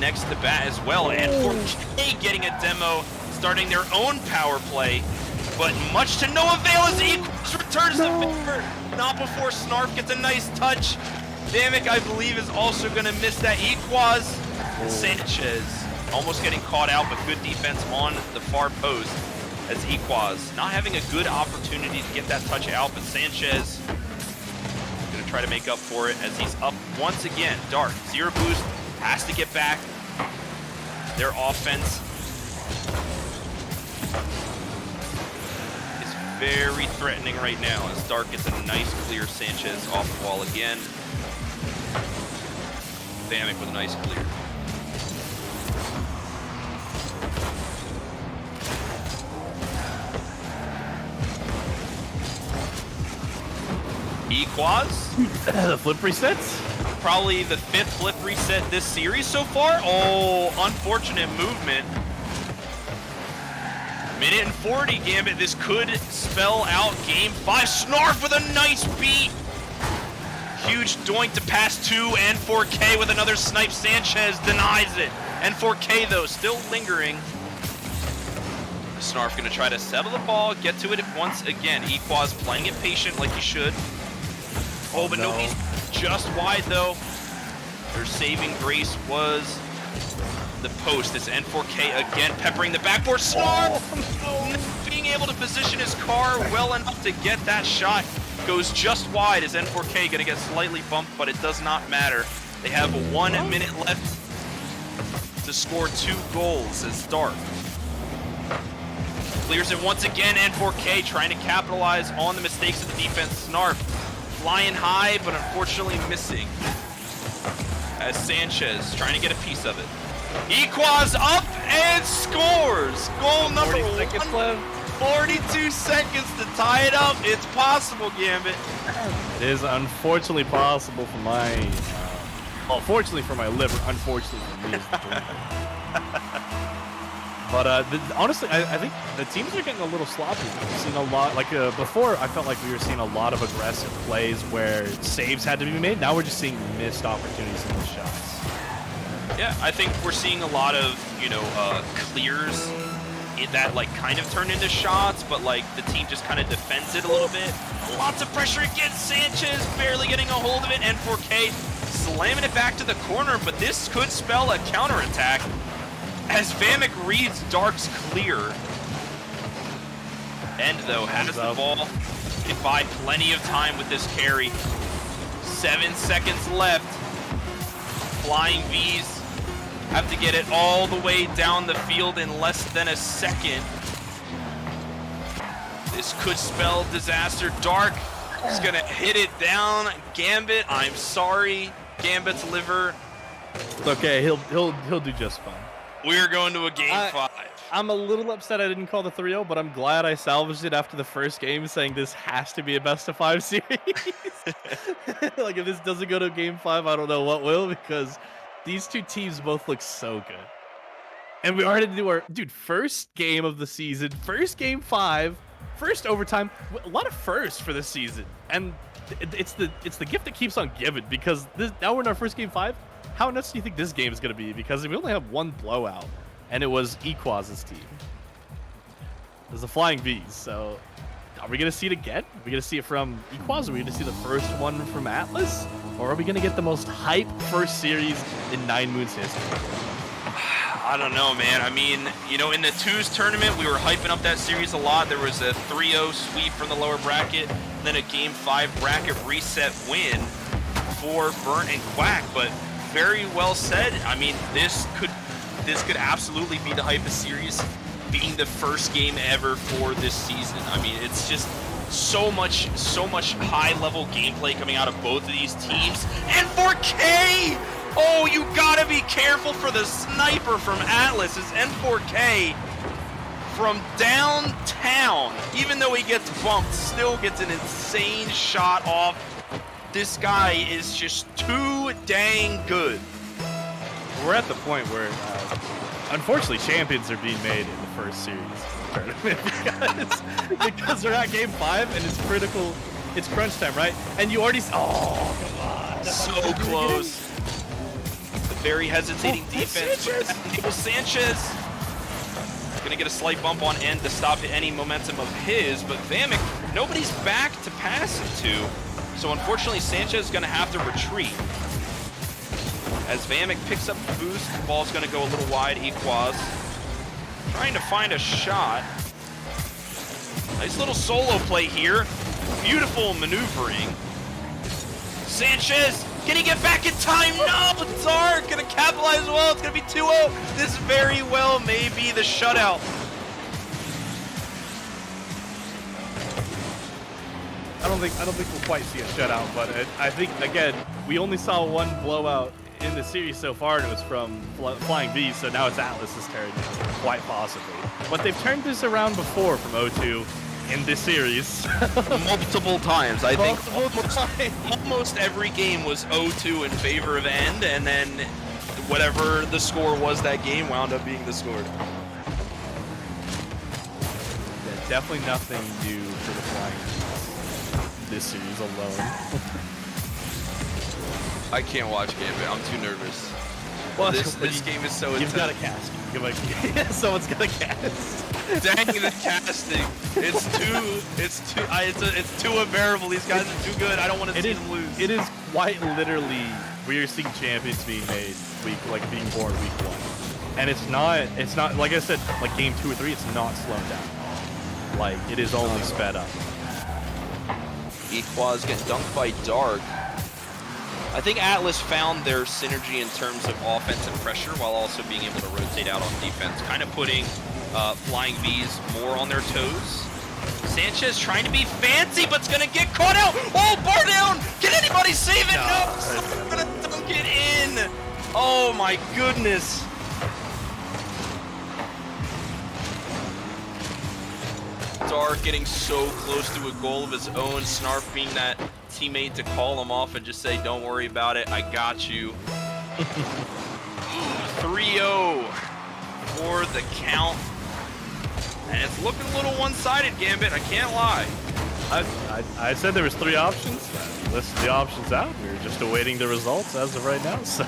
next to bat as well. And 4K getting a demo, starting their own power play. But much to no avail as Equaz returns the favor. Not before Snarf gets a nice touch. Vamic, I believe, is also going to miss that. Equaz. Sanchez almost getting caught out, but good defense on the far post as Equaz not having a good opportunity to get that touch out, but Sanchez going to try to make up for it as he's up once again. Dark, 0 boost, has to get back. Their offense is very threatening right now as Dark gets a nice clear. Sanchez off the wall again. Vamic with a nice clear. Equaz, The flip resets? probably the 5th flip reset this series so far. Oh, unfortunate movement. Minute and 40, Gambit. This could spell out game 5. Snarf with a nice beat. Huge doink to pass 2. N4K with another snipe. Sanchez denies it. N4K, though, still lingering. Snarf going to try to settle the ball, get to it once again. Equaz playing it patient like he should. Oh, but nobody's just wide, though. Their saving grace was the post. This N4K again peppering the backboard. Snarf being able to position his car well enough to get that shot. Goes just wide as N4K going to get slightly bumped, but it does not matter. They have 1 minute left to score 2 goals as Dark clears it once again. N4K trying to capitalize on the mistakes of the defense. Snarf flying high, but unfortunately missing. As Sanchez trying to get a piece of it. Equaz up and scores! Goal number 1. 42 seconds to tie it up. It's possible, Gambit. It is unfortunately possible for my... well, fortunately for my liver, unfortunately for me. But honestly, I think the teams are getting a little sloppy. We've seen a lot, like before, I felt like we were seeing a lot of aggressive plays where saves had to be made. Now we're just seeing missed opportunities in the shots. Yeah, I think we're seeing a lot of, clears that like kind of turn into shots, but like the team just kind of defends it a little bit. Lots of pressure against Sanchez, barely getting a hold of it. N4K slamming it back to the corner, but this could spell a counterattack as Vamic reads Dark's clear. End though has the ball. Can buy plenty of time with this carry. 7 seconds left. Flying V's have to get it all the way down the field in less than a second. This could spell disaster. Dark is gonna hit it down. Gambit, I'm sorry. Gambit's liver. It's okay, he'll do just fine. We're going to a game 5. I'm a little upset I didn't call the 3-0, but I'm glad I salvaged it after the first game, saying this has to be a best-of-5 series. Like, if this doesn't go to game 5, I don't know what will, because these two teams both look so good. And we already do our first game of the season, first game 5, first overtime, a lot of firsts for this season, and it's the gift that keeps on giving, because now we're in our first game 5. How nuts do you think this game is going to be? Because we only have 1 blowout, and it was Equaz's team. There's the Flying V's, so are we going to see it again? Are we going to see it from Equaz? Are we going to see the first one from Atlas? Or are we going to get the most hype first series in 9MOONS history? I don't know, man. I mean, in the 2s tournament, we were hyping up that series a lot. There was a 3-0 sweep from the lower bracket, then a game 5 bracket reset win for Burnt and Quack, but very well said. I mean, this could absolutely be the hypest series, being the first game ever for this season. I mean, it's just so much high-level gameplay coming out of both of these teams. And 4K! Oh, you gotta be careful for the sniper from Atlas. Is N4K from downtown, even though he gets bumped, still gets an insane shot off. This guy is just too dang good. We're at the point where, unfortunately, champions are being made in the first series of the tournament because they're at game 5 and it's critical. It's crunch time, right? And you already. Oh, come on! So close. The very hesitating defense. Sanchez gonna get a slight bump on end to stop any momentum of his, but Vamic, nobody's back to pass it to. So unfortunately, Sanchez is going to have to retreat. As Vamic picks up the boost, the ball's going to go a little wide. Equaz trying to find a shot. Nice little solo play here. Beautiful maneuvering. Sanchez, can he get back in time? No, Dark going to capitalize well. It's going to be 2-0. This very well may be the shutout. I don't think we'll quite see a shutout, but I think, again, we only saw 1 blowout in the series so far, and it was from Flying V's, so now it's Atlas's turn, quite possibly. But they've turned this around before from 0-2, in this series. Multiple times. I think Multiple times. almost every game was 0-2 in favor of End, and then whatever the score was that game wound up being the score. Yeah, definitely nothing new for the Flying this series alone. I can't watch Gambit. I'm too nervous. Well, This game is so You've intense. got to cast. Someone's got to cast. Dang the casting. It's too unbearable. These guys are too good. I don't want to see them lose. It is quite literally we are seeing champions being made being born week 1. And it's not like I said, like game 2 or 3, it's not slowed down. Like it is only sped up. Equaz getting dunked by Dark. I think Atlas found their synergy in terms of offense and pressure while also being able to rotate out on defense, kind of putting Flying V's more on their toes. Sanchez trying to be fancy, but's gonna get caught out. Oh, bar down! Can anybody save it? No, someone's gonna dunk it in. Oh my goodness. Dark getting so close to a goal of his own. Snarf being that teammate to call him off and just say, don't worry about it, I got you. 3-0 for the count. And it's looking a little one-sided, Gambit, I can't lie. I said there was 3 options. I listed the options out. We were just awaiting the results as of right now. So.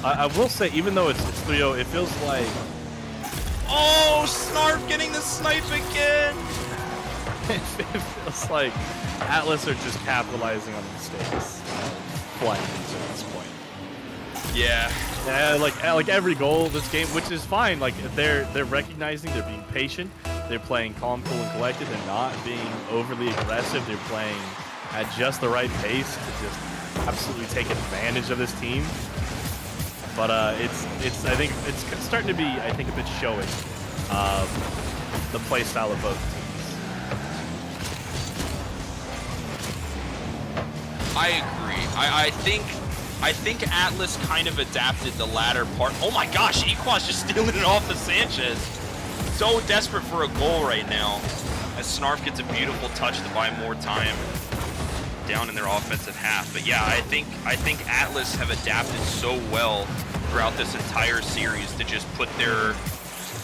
I will say, even though it's 3-0, it feels like... Oh, Snarf getting the snipe again! it feels like Atlas are just capitalizing on the mistakes of Flying V's at this point. Yeah. Yeah, like every goal this game, which is fine. Like they're recognizing, they're being patient, they're playing calm, cool, and collected. They're not being overly aggressive. They're playing at just the right pace to just absolutely take advantage of this team. But it's I think it's starting to be a bit showing the play style of both teams. I agree. I think Atlas kind of adapted the latter part. Oh my gosh, Equaz just stealing it off of Sanchez. So desperate for a goal right now. As Snarf gets a beautiful touch to buy more time down in their offensive half. But yeah, I think Atlas have adapted so well throughout this entire series to just put their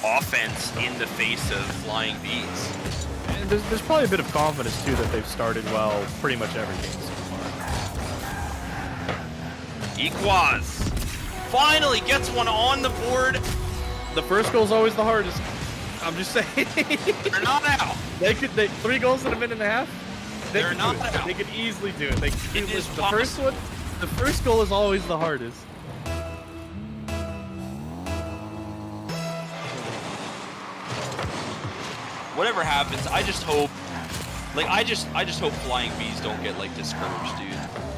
offense in the face of Flying V's. And there's probably a bit of confidence too that they've started well pretty much every game so far. Equaz finally gets one on the board. The first goal is always the hardest. I'm just saying. They're not out. They 3 goals in a minute and a half. They're not out. They could easily do it. It is the first one. The first goal is always the hardest. Whatever happens, I just hope, I just hope Flying V's don't get discouraged, dude.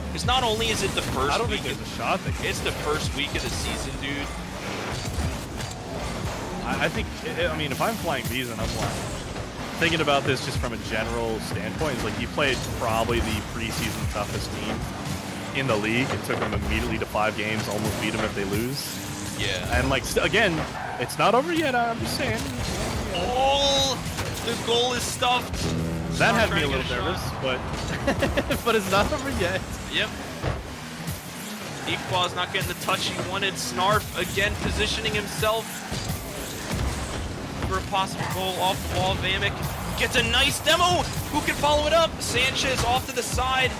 Because not only is it the first I don't week, think there's a shot. it's the first week of the season, dude. I think, I mean, if I'm Flying V's and I'm thinking about this just from a general standpoint, it's you played probably the preseason toughest team in the league. It took them immediately to 5 games, almost beat them if they lose. Yeah. And again, it's not over yet. I'm just saying. Oh, the goal is stuffed. That Snarf had me a trying to little get nervous, shot. but but it's not over yet. Yep. Equaz not getting the touch he wanted. Snarf again positioning himself for a possible goal off the wall. Vamic gets a nice demo. Who can follow it up? Sanchez off to the side.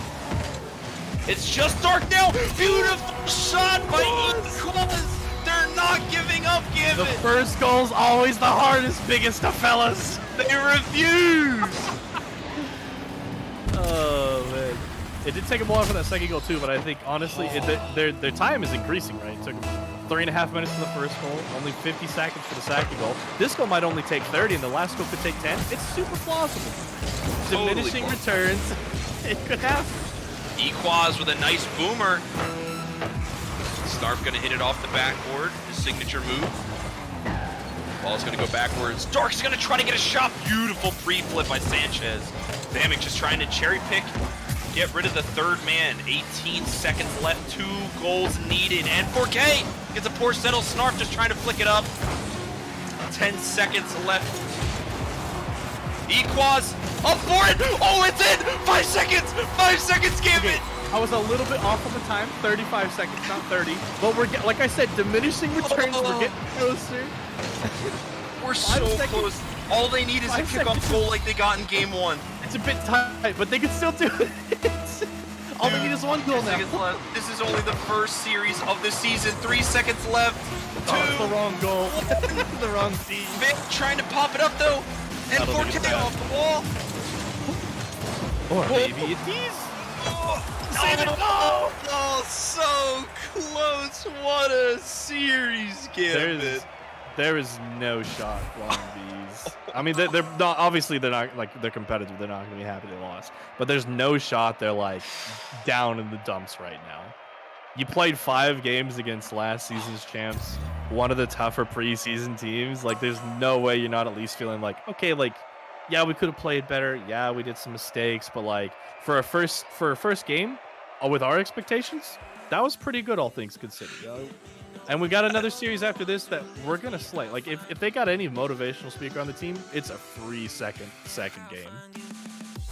It's just Dark now. Beautiful shot by Equaz. They're not giving up, Gambit. The first goal's always the hardest, biggest of fellas. They refuse. Oh man, it did take a while for that second goal too, but I think honestly, their time is increasing. Right, it took 3.5 minutes for the first goal, only 50 seconds for the second goal. This goal might only take 30, and the last goal could take 10. It's super plausible. Totally Diminishing plausible. returns, it could happen. Equaz with a nice boomer. Snarf gonna hit it off the backboard, his signature move. Ball's gonna go backwards. Dark's gonna try to get a shot. Beautiful pre-flip by Sanchez. Vamic just trying to cherry pick, get rid of the third man. 18 seconds left, 2 goals needed. And 4K gets a poor settle. Snarf just trying to flick it up. 10 seconds left. Equaz up for it. Oh, it's in. 5 seconds. 5 seconds. Gambit. I was a little bit off on the time, 35 seconds, not 30. But we're like I said, diminishing returns. We're getting closer. We're so close. All they need is a kickoff goal like they got in game 1. It's a bit tight, but they can still do it. All they need is one goal now. Left. This is only the first series of the season. 3 seconds left. 2. Oh, the wrong goal. The wrong team. Vic trying to pop it up though. And 4K off the wall. Or maybe it is. Save it. Oh, so close. What a series, Gambit. There is no shot flying these. I mean, they're not, obviously they're not, like, they're competitive. They're not going to be happy they lost. But there's no shot they're, like, down in the dumps right now. You played 5 games against last season's champs, one of the tougher preseason teams. Like, there's no way you're not at least feeling like, okay, like, yeah, we could have played better. Yeah, we did some mistakes. But, like, for a first game, with our expectations, that was pretty good, all things considered. You know? And we got another series after this that we're gonna slay. Like if they got any motivational speaker on the team, it's a 3-second game.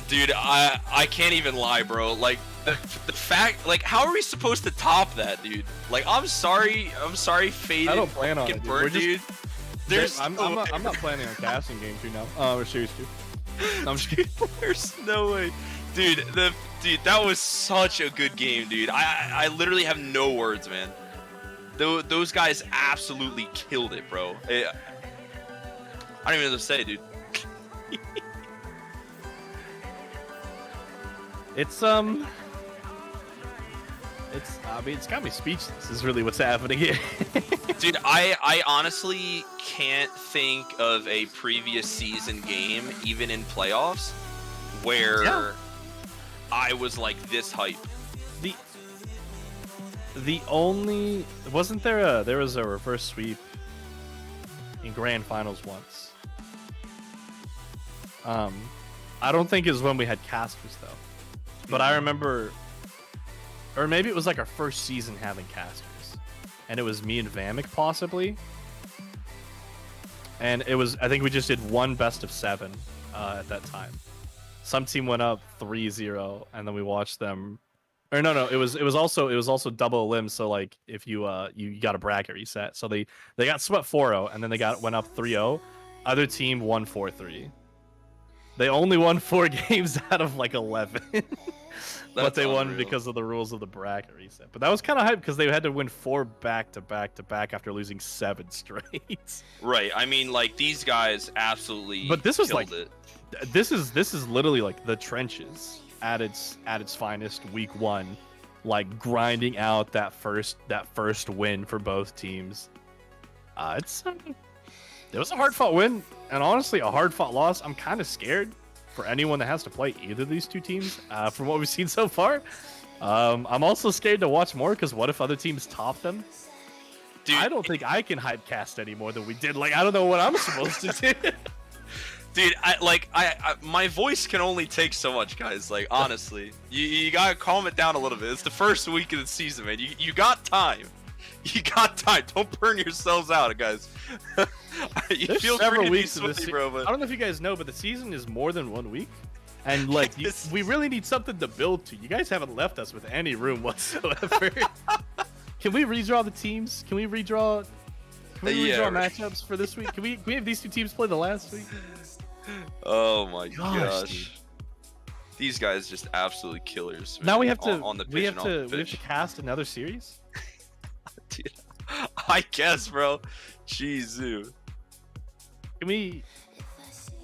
Dude, I can't even lie, bro. Like the fact, like, how are we supposed to top that, dude? Like, I'm sorry, Faded. I don't plan on it, burnt, dude. I'm not planning on casting game 2 now. Or series 2. No, I'm just kidding. There's no way, dude. That was such a good game, dude. I literally have no words, man. Those guys absolutely killed it, bro. I don't even know what to say, dude. It's got me speechless. Is really what's happening here. Dude, I honestly can't think of a previous season game, even in playoffs, where I was like this hype. The only there was a reverse sweep in grand finals once. I don't think it was when we had casters though, but I remember, or maybe it was like our first season having casters, and it was me and Vamic possibly, and it was, I think we just did one best of 7 at that time. Some team went up 3-0, and then we watched them. Or no, it was also double elim. So like if you got a bracket reset, so they got swept 4-0, and then they went up 3-0. Other team won 4-3. They only won 4 games out of like 11, but they won because of the rules of the bracket reset. But that was kind of hype because they had to win 4 back to back after losing 7 straight. Right. I mean, like, these guys absolutely. But this was killed like it. This is literally like the trenches at its finest, week 1, like grinding out that first win for both teams. It was a hard fought win, and honestly a hard fought loss. I'm kind of scared for anyone that has to play either of these two teams from what we've seen so far. I'm also scared to watch more because what if other teams top them? Dude, I don't think I can hype cast any more than we did. Like, I don't know what I'm supposed to do. Dude, I my voice can only take so much, guys. Like, honestly, you gotta calm it down a little bit. It's the first week of the season, man. You got time. You got time. Don't burn yourselves out, guys. There's feel several free weeks to be of sweaty, the bro. But I don't know if you guys know, but the season is more than 1 week, and like we really need something to build to. You guys haven't left us with any room whatsoever. Can we redraw the teams? Can we redraw matchups for this week? Can we have these two teams play the last week? Oh my gosh. These guys just absolutely killers. Man, now we have to on the pitch we have and on the to pitch. cast another series. Dude, I guess, bro. Jeez, dude. Can we?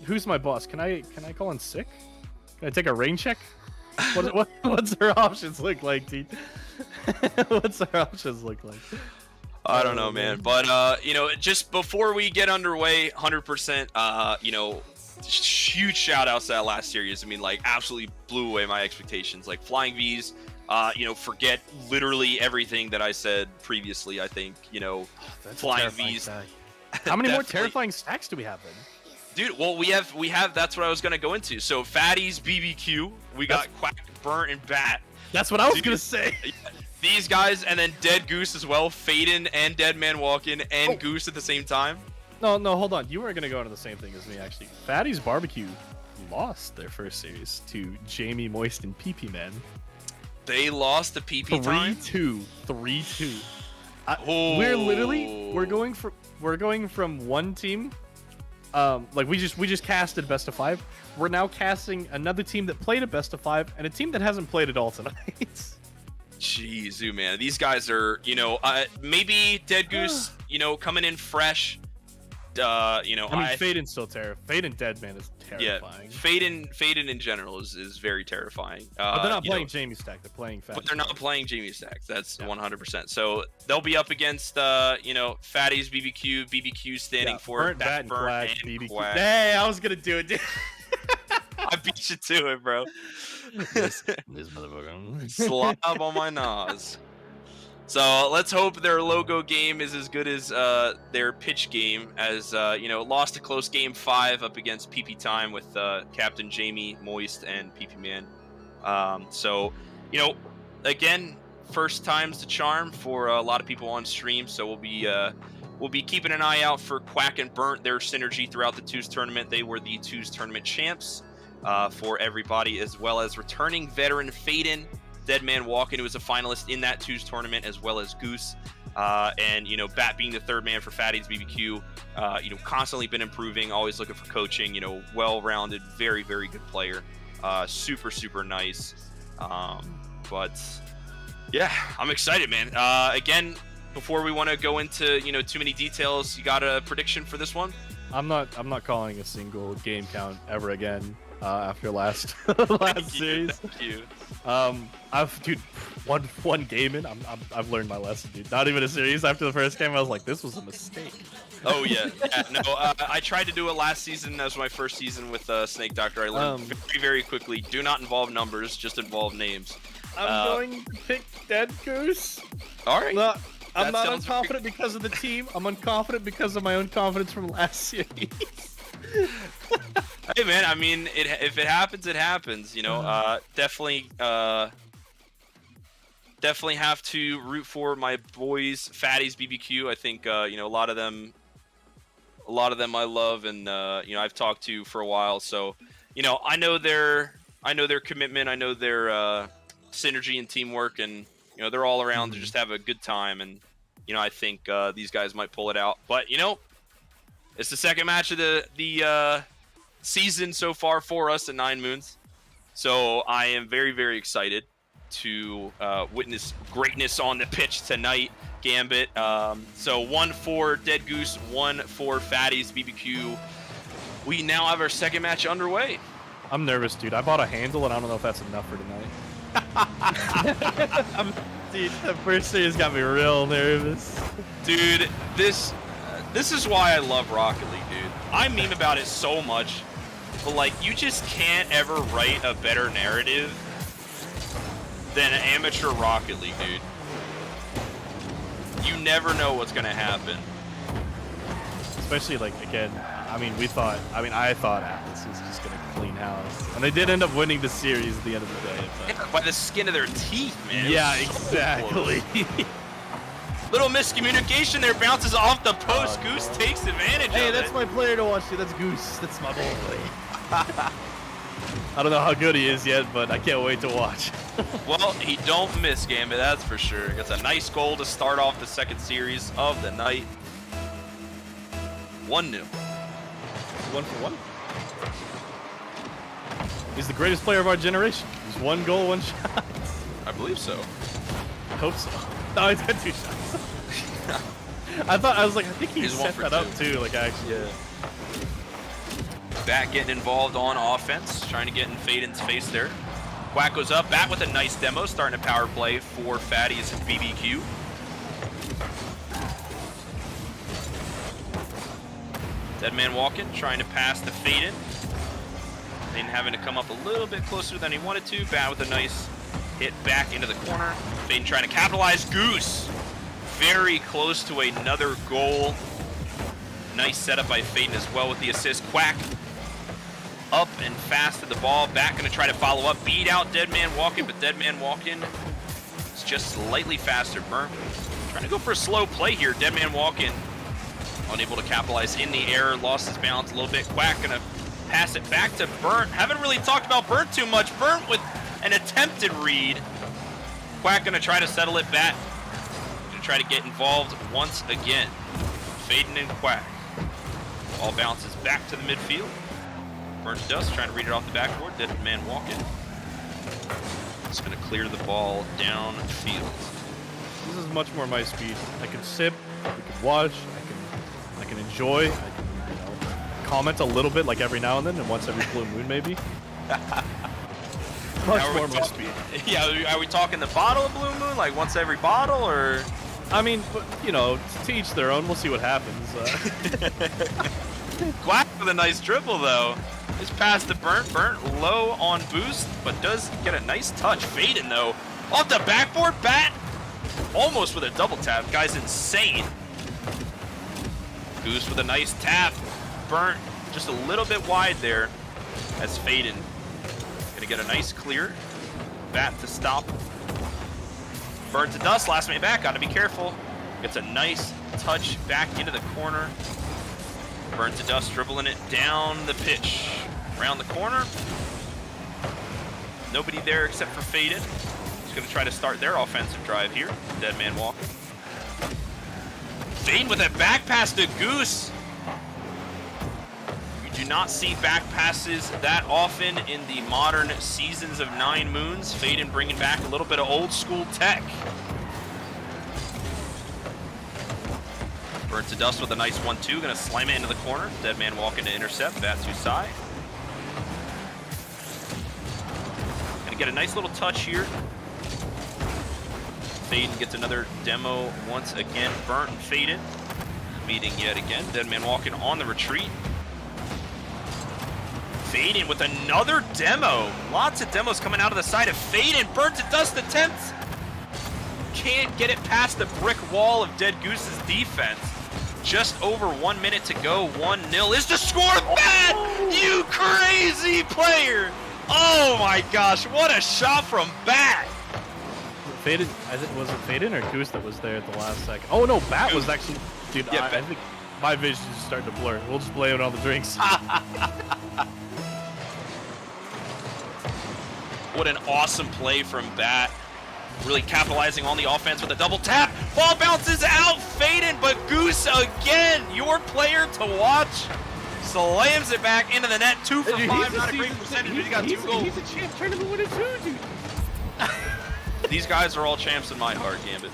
Who's my boss? Can I call in sick? Can I take a rain check? What's our options look like, dude? What's our options look like? I don't know, man. But you know, just before we get underway, 100%. You know, huge shout outs to that last series. I mean, like, absolutely blew away my expectations. Like, Flying V's. You know, forget literally everything that I said previously. I think, you know, Flying V's. How many more terrifying stacks do we have then? Dude, well, we have. That's what I was gonna go into. So, Phatties BBQ. We got Quack, Burnt, and Bat. That's what I was gonna say. These guys, and then Dedgoose as well. Faden and Deadman Walkin' and Goose at the same time. No, hold on. You were gonna go into the same thing as me, actually. Phatties BBQ lost their first series to Jamie Moist and PP Man. They lost the PP time. 3-2. 3-2. Oh. We're going from one team. Like we just casted best of 5. We're now casting another team that played a best of 5 and a team that hasn't played at all tonight. Jeez, man, these guys are, maybe Dedgoose, coming in fresh. I mean, Faden's still terrifying. Faden Deadman is terrifying. Yeah, Faden in general is very terrifying. But they're not playing Jamie Stack. They're playing Phatties. But they're not playing Jamie Stack. That's 100%. So they'll be up against, Phatties BBQ standing for Burnt Bat and Quack, and BBQ. Quack. Hey, I was gonna do it. Dude. I beat you to it, bro. this motherfucker. Slob on my nose. So let's hope their logo game is as good as their pitch game, as lost a close game 5 up against PP Time with Captain Jamie Moist and PP Man. Again, first time's the charm for a lot of people on stream. So we'll be keeping an eye out for Quack and Burnt, their synergy throughout the Twos tournament. They were the Twos tournament champs for everybody, as well as returning veteran Faden. Deadman Walken, who was a finalist in that Twos tournament, as well as Goose, and Bat being the third man for Phatties BBQ. Constantly been improving, always looking for coaching. Well-rounded, very very good player, super nice. But yeah, I'm excited, man. Again, before we want to go into too many details, you got a prediction for this one? I'm not calling a single game count ever again after last series. Thank you. Dude, one game in, I've learned my lesson, dude. Not even a series. After the first game, I was like, this was a mistake. Oh yeah. I tried to do it last season. That was my first season with Snake Doctor. I learned very quickly. Do not involve numbers, just involve names. I'm going to pick Dedgoose. All right. No, I'm not unconfident because of the team. I'm unconfident because of my own confidence from last series. Hey man, I mean, if it happens, it happens. Definitely have to root for my boys, Phatties BBQ. I think a lot of them I love, and I've talked to for a while. So I know their commitment, I know their synergy and teamwork, and they're all around to just have a good time. And I think these guys might pull it out. But it's the second match of the season so far for us at 9MOONS. So I am very, very excited to witness greatness on the pitch tonight, Gambit. So 1 for Dedgoose, 1 for Phatties BBQ. We now have our second match underway. I'm nervous, dude. I bought a handle, and I don't know if that's enough for tonight. Dude, the first series got me real nervous. Dude, this is why I love Rocket League, dude. I meme about it so much, but you just can't ever write a better narrative than an amateur Rocket League, dude. You never know what's gonna happen. Especially again, I thought Atlas was just gonna clean house, and they did end up winning the series at the end of the day. But... by the skin of their teeth, man. Yeah, exactly. Little miscommunication there, bounces off the post. Goose takes advantage of it. Hey, that's my player to watch, dude. That's Goose. That's my boy. I don't know how good he is yet, but I can't wait to watch. Well, he don't miss, Gambit, that's for sure. Gets a nice goal to start off the second series of the night. 1-0. 1-for-1. He's the greatest player of our generation. He's 1 goal, 1 shot. I believe so. I hope so. No, he's got 2 shots. I think he set that up too. Actually. Yeah. Bat getting involved on offense, trying to get in Faden's face there. Quack goes up, Bat with a nice demo, starting a power play for Phatties and BBQ. Deadman Walken trying to pass to Faden. Faden having to come up a little bit closer than he wanted to. Bat with a nice hit back into the corner. Faden trying to capitalize. Goose very close to another goal. Nice setup by Faden as well with the assist. Quack up and fast to the ball. Back going to try to follow up. Beat out Deadman Walken, but Deadman Walken is just slightly faster. Burnt trying to go for a slow play here. Deadman Walken Unable to capitalize in the air, lost his balance a little bit. Quack gonna pass it back to Burnt. Haven't really talked about Burnt too much. Burnt with an attempted read. Quack gonna try to settle it back. Gonna try to get involved once again. Faden and Quack. Ball bounces back to the midfield. Burnt Dust trying to read it off the backboard. Dead man walking. Just gonna clear the ball downfield. This is much more my speed. I can sip, I can watch, I can enjoy, I can, comment a little bit like every now and then, and once every blue moon maybe. Much more my speed. Yeah, are we talking the bottle of Blue Moon, like once every bottle, or? I mean, to each their own. We'll see what happens. Quack with a nice dribble though. Just pass to Burnt. Burnt low on boost, but does get a nice touch. Faden though, off the backboard, bat. Almost with a double tap. Guy's insane. Goose with a nice tap. Burnt just a little bit wide there as Faden gonna get a nice clear. Bat to stop. Burnt to Dust, last man back, gotta be careful. Gets a nice touch back into the corner. Burnt to Dust dribbling it down the pitch. Around the corner. Nobody there except for Faden. He's gonna try to start their offensive drive here. Dead man walking. Faden with a back pass to Goose. You do not see back passes that often in the modern seasons of 9MOONS. Faden bringing back a little bit of old school tech. Burnt to Dust with a nice 1-2. Gonna slam it into the corner. Dead man walking to intercept. Bat to side. Gonna get a nice little touch here. Faden gets another demo once again. Burnt and Faden meeting yet again. Dead man walking on the retreat. Faden with another demo. Lots of demos coming out of the side of Faden. Burnt to Dust attempts. Can't get it past the brick wall of Dedgoose's defense. Just over 1 minute to go. 1-0 is the score. Bat! You crazy player! Oh my gosh, what a shot from Bat! Faden, was it Faden or Goose that was there at the last second? Oh no, Bat was actually, dude. Yeah, I think my vision is starting to blur. We'll just blame it on the drinks. What an awesome play from Bat. Really capitalizing on the offense with a double tap. Ball bounces out, Faden, but Goose again, your player to watch. Slams it back into the net. 2 for 5, not a great percentage, but he got 2 goals. He's a champ tournament winner too, dude. These guys are all champs in my heart, Gambit.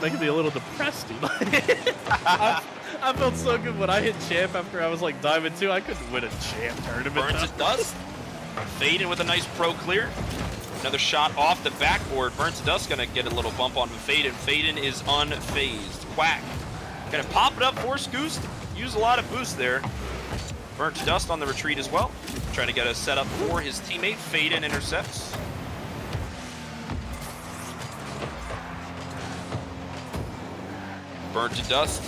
Making me a little depressed, dude. I felt so good when I hit champ after I was like Diamond 2. I couldn't win a champ tournament. Burns it Dust. Faden with a nice pro clear. Another shot off the backboard. Burns to Dust gonna get a little bump on Faden. Faden is unfazed. Quack. Gonna pop it up, force Goose. Use a lot of boost there. Burnt to Dust on the retreat as well. Trying to get a setup for his teammate. Faden intercepts. Burnt to Dust.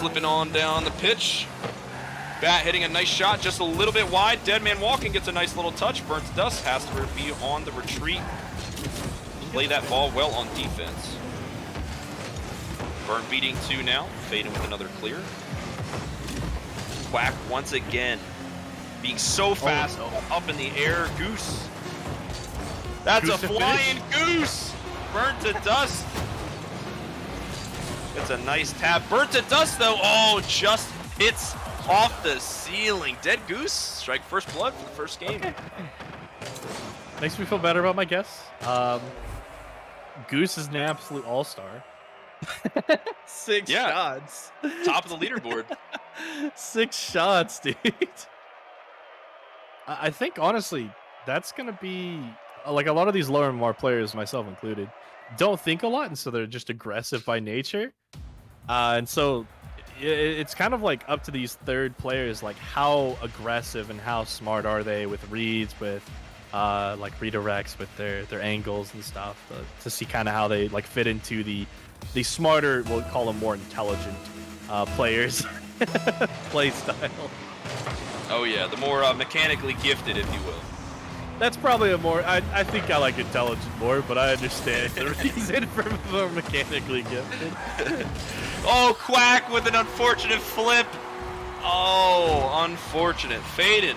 Flipping on down the pitch. Bat hitting a nice shot, just a little bit wide. Dead man walking gets a nice little touch. Burnt to Dust has to be on the retreat. Play that ball well on defense. Burnt beating 2 now. Faden with another clear. Quack once again. Being so fast, up in the air. Goose. That's Goose a flying goose. Burnt to Dust. It's a nice tap. Burnt to Dust though. Oh, just hits off the ceiling. Dead Goose strike first blood for the first game. Okay. Makes me feel better about my guess. Goose is an absolute all-star. 6 shots. Top of the leaderboard. 6 shots, dude. I think honestly, that's gonna be like a lot of these lower MMR players, myself included, don't think a lot, and so they're just aggressive by nature. And so it's kind of like up to these third players, like how aggressive and how smart are they with reads, with like redirects, with their angles and stuff, to see kind of how they like fit into the smarter, we'll call them more intelligent players play style. Oh yeah, the more mechanically gifted, if you will. That's probably a more. I think I like intelligent more, but I understand the reason for more mechanically gifted. Oh, Quack with an unfortunate flip. Oh, unfortunate. Phaeton.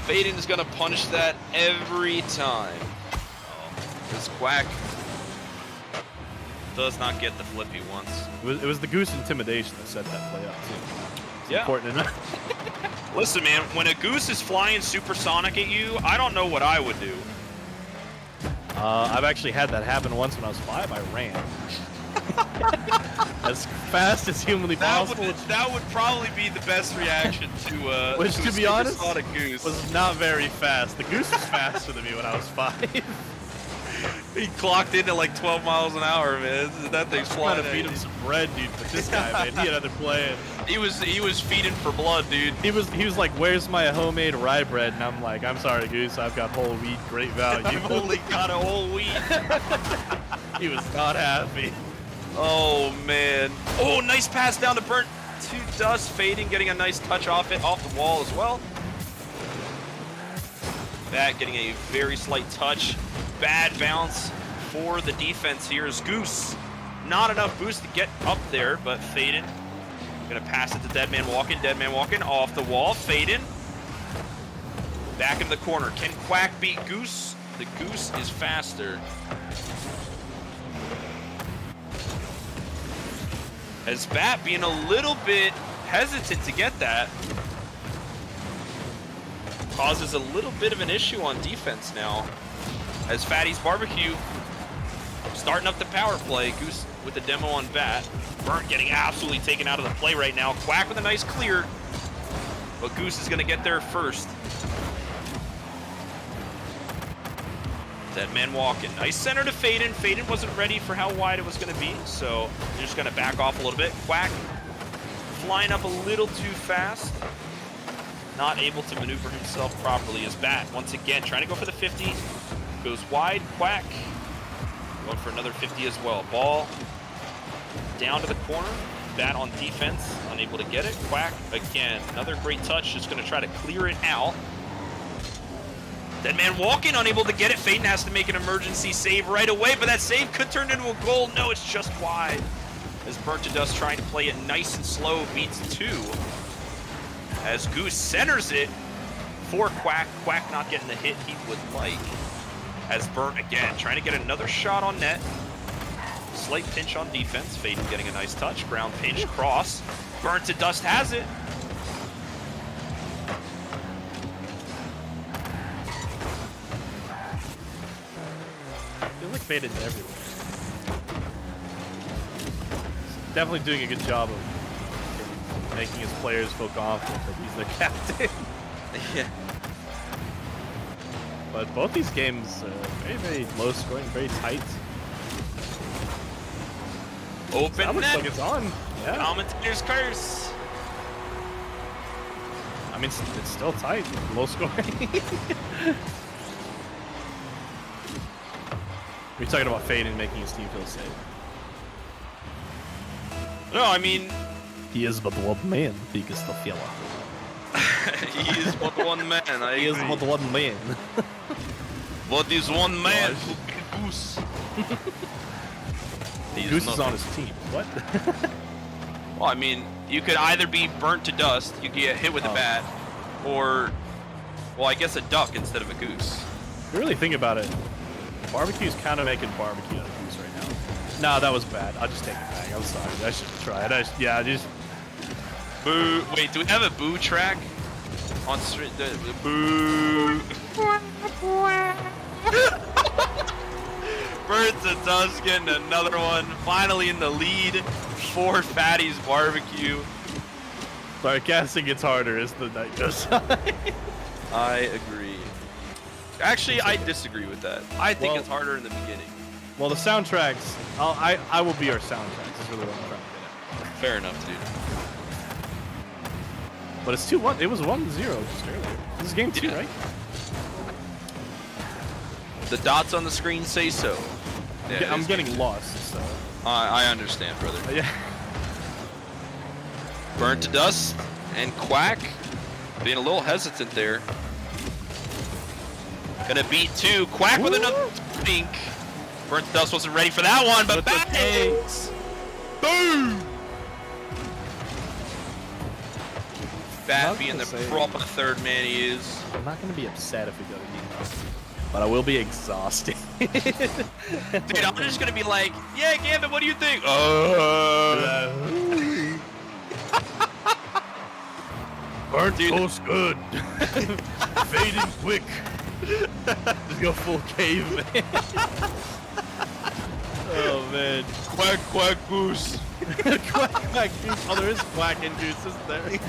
Phaeton is going to punish that every time. Oh, this Quack does not get the flip he wants. It was the Goose intimidation that set that play up too. It's Yeah. important enough. Listen, man, when a Goose is flying supersonic at you, I don't know what I would do. I've actually had that happen once when I was 5. I ran as fast as humanly possible. That would probably be the best reaction to Which, to to a be honest, supersonic Goose. was not very fast. The Goose was faster than me when I was 5. He clocked in at like 12 miles an hour, man. That thing's Trying flying. to feed him some bread, dude. But this guy, man, he had other plans. He was feeding for blood, dude. He was like, "Where's my homemade rye bread?" And I'm like, "I'm sorry, Goose. I've got whole wheat, great value." I've only got a whole wheat. He was not happy. Oh man. Oh, nice pass down to Burnt to Dust. Fading, getting a nice touch off the wall as well. That getting a very slight touch. Bad bounce for the defense here is Goose. Not enough boost to get up there, but Phaeton gonna pass it to Deadman Walking off the wall. Phaeton back in the corner. Can Quack beat Goose? The Goose is faster. As Bat being a little bit hesitant to get that. Causes a little bit of an issue on defense now. As Phatties BBQ starting up the power play. Goose with the demo on Bat. Burnt getting absolutely taken out of the play right now. Quack with a nice clear. But Goose is going to get there first. Deadman Walking. Nice center to Phaeton. Phaeton wasn't ready for how wide it was going to be, so they're just going to back off a little bit. Quack flying up a little too fast. Not able to maneuver himself properly as Bat once again trying to go for the 50. Goes wide. Quack going for another 50 as well. Ball down to the corner. Bat on defense, unable to get it. Quack again, another great touch, just going to try to clear it out. Deadman Walking, unable to get it. Phaeton has to make an emergency save right away, but that save could turn into a goal. No, it's just wide. As Burnt to Dust trying to play it nice and slow, beats 2. As Goose centers it for Quack. Quack not getting the hit he would like. As Burnt again, trying to get another shot on net. Slight pinch on defense. Phaeton getting a nice touch. Ground pinch cross. Burnt to Dust has it. I feel like Phaeton's everywhere. He's definitely doing a good job of making his players feel confident that he's their captain. Yeah. But both these games are very, very low scoring, very tight. Open That looks net. like it's on. Yeah. Commentator's curse. I mean, it's still tight, low scoring. We're talking about Phaeton making his team feel safe. No, I mean, He is but one man, biggest the fella. he is but one man. He is but one man. What is one man Gosh. to beat Goose? He Goose is nothing. on his team. What? Well, I mean, you could either be burnt to dust, you could get hit with a Oh. bat, or, well, I guess a duck instead of a goose. If you really think about it, barbecue's kind of making barbecue out of Goose right now. No, that was bad. I'll just take it back. I'm sorry. I should try it. I just. Boo. Wait, do we have a boo track? On street, the boo. Burnt to dust getting another one. Finally in the lead for Phatties BBQ. Sorry, casting gets harder as the night goes on. I agree. Actually, I disagree with that. I think Well- it's harder in the beginning. Well, the soundtracks. I will be our soundtracks. Is really what I'm trying to get at. Fair enough, dude. But it's 2-1. It was 1-0 just earlier. This is game 2, Yeah. right? The dots on the screen say so. Yeah, I'm it is getting lost. So. I understand, brother. Yeah. Burnt to dust and Quack being a little hesitant there. Gonna beat 2. Quack with another pink. Burnt Dust wasn't ready for that one, but bangs! Boom! Fat being the proper third man he is. I'm not gonna be upset if we go to game, but I will be exhausted. Dude, I'm just gonna be like, yeah, Gambit, what do you think? Burnt Toast good. Fading quick. Just go full caveman. Oh man. Quack, quack, goose. Quack, quack, goose. Oh, there is quack and goose, isn't there?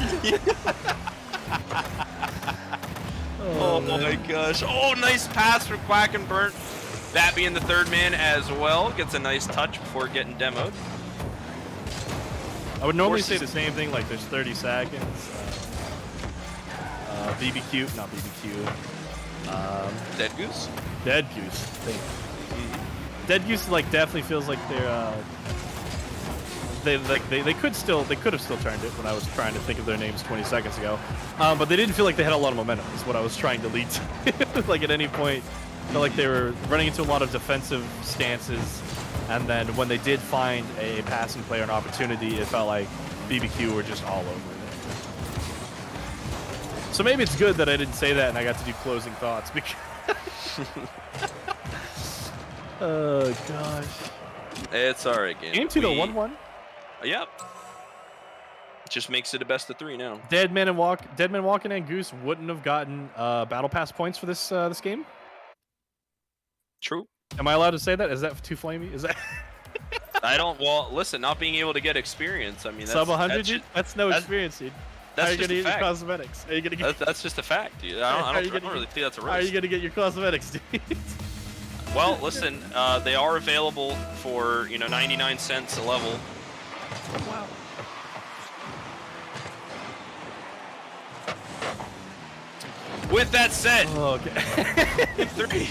Oh my gosh. Oh, nice pass for Quack and Burnt. That being the third man as well. Gets a nice touch before getting demoed. I would normally say the same thing, like there's 30 seconds. BBQ, not BBQ. Dedgoose? Dedgoose. Dedgoose like definitely feels like they're they could have still turned it when I was trying to think of their names 20 seconds ago, but they didn't feel like they had a lot of momentum. Is what I was trying to lead to. Like at any point, I felt like they were running into a lot of defensive stances, and then when they did find a passing play or an opportunity, it felt like BBQ were just all over it. So maybe it's good that I didn't say that and I got to do closing thoughts because. Oh gosh. It's alright, game. Game 2 to 1-1. Yep. Just makes it a best of 3 now. Deadman Walking and Goose wouldn't have gotten battle pass points for this this game. True. Am I allowed to say that? Is that too flamey? Is that? I don't. Well, listen, not being able to get experience. I mean, that's, sub 100, dude? That's no experience, dude. That's How are you just gonna a get your fact. cosmetics? Are you gonna get? That's just a fact, dude. I don't really think that's a risk. How are you gonna get your cosmetics, dude? Well, listen, they are available for 99 cents a level. Wow. With that said, Oh, okay. 3.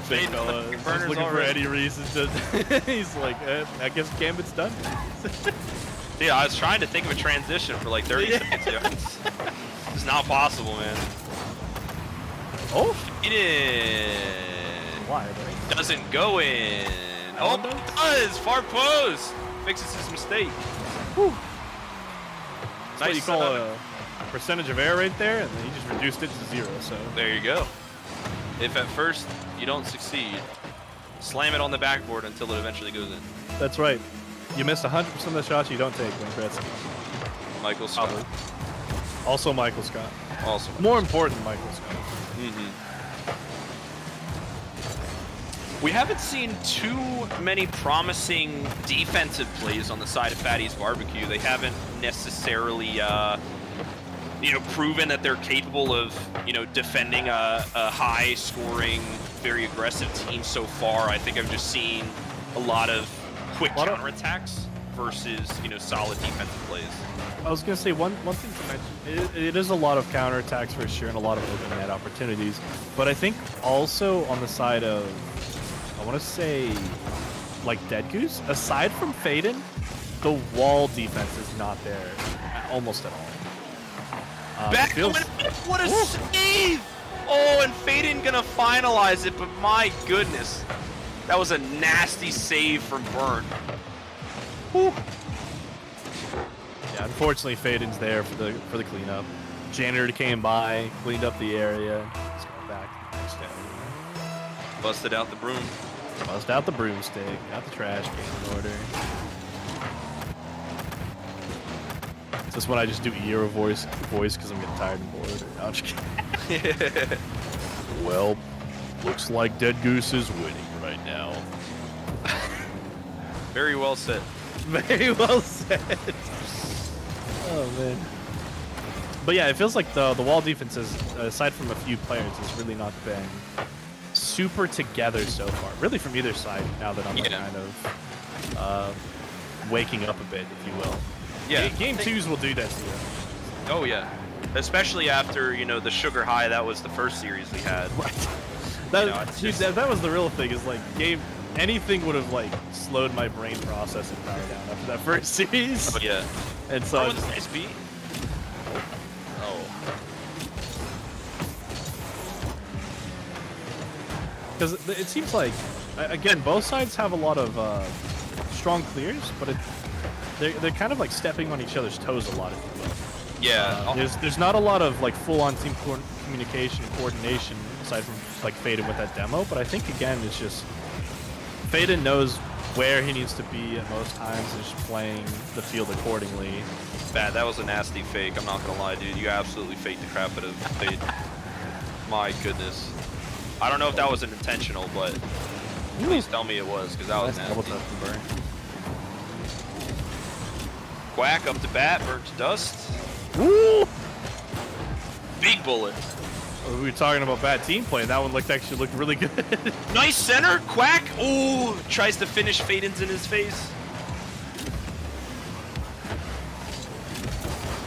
Big fella is just looking for any reason to. He's like, I guess Gambit's done. Dude, I was trying to think of a transition for like 30 seconds. Yo. It's not possible, man. Oh, It is. why? Right? Doesn't go in. Oh, it does. Far post. Fixes his mistake. Whew. That's what Nice you call setup. a percentage of error right there, and then he just reduced it to 0. So There you go. If at first you don't succeed, slam it on the backboard until it eventually goes in. that's right. You miss 100% of the shots you don't take when Gretzky. Michael Scott. Probably. Also Michael Scott. Also. More important, Michael Scott. We haven't seen too many promising defensive plays on the side of Phatties BBQ. They haven't necessarily, proven that they're capable of, defending a high-scoring, very aggressive team so far. I think I've just seen a lot of quick counterattacks versus, solid defensive plays. I was going to say one thing to mention, it is a lot of counterattacks for sure and a lot of open net opportunities, but I think also on the side of, I want to say, like Dedgoose, aside from Faden, the wall defense is not there almost at all. Back what a save! Oh, and Faden gonna finalize it, but my goodness. That was a nasty save from Burn. Whew. Yeah, unfortunately, Faden's there for the cleanup. Janitor came by, cleaned up the area. Let's go back to the next area. Busted out the broom. Bust out the broomstick, got the trash can in order. Is this when I just do ear voice because I'm getting tired and bored? No, I'm just kidding. Well, looks like Dedgoose is winning right now. Very well said. Very well said. Oh man. But yeah, it feels like the wall defense is, aside from a few players, has really not been super together so far. Really from either side. Now that I'm like kind of waking up a bit, if you will. Yeah. Game 2s will do that to you. Oh yeah. Especially after the sugar high that was the first series we had. Right. Just... that was the real thing. Is like anything would have like slowed my brain processing power down after that first series. Oh, yeah. And so. Nice beat. Oh. because it seems like, again, both sides have a lot of strong clears, but they're kind of like stepping on each other's toes a lot, if you will. Yeah. There's not a lot of like full-on team communication and coordination aside from like Phaeton with that demo, but I think again it's just Phaeton knows where he needs to be at most times and just playing the field accordingly. Bad. That was a nasty fake. I'm not gonna lie, dude. You absolutely faked the crap out of Fade. My goodness. I don't know if that was intentional, but please tell me it was, because that was nasty. Quack up to bat, burnt to dust. Woo! Big bullet. We were talking about bad team play. That one actually looked really good. Nice center. Quack. Ooh, tries to finish Phaeton's in his face.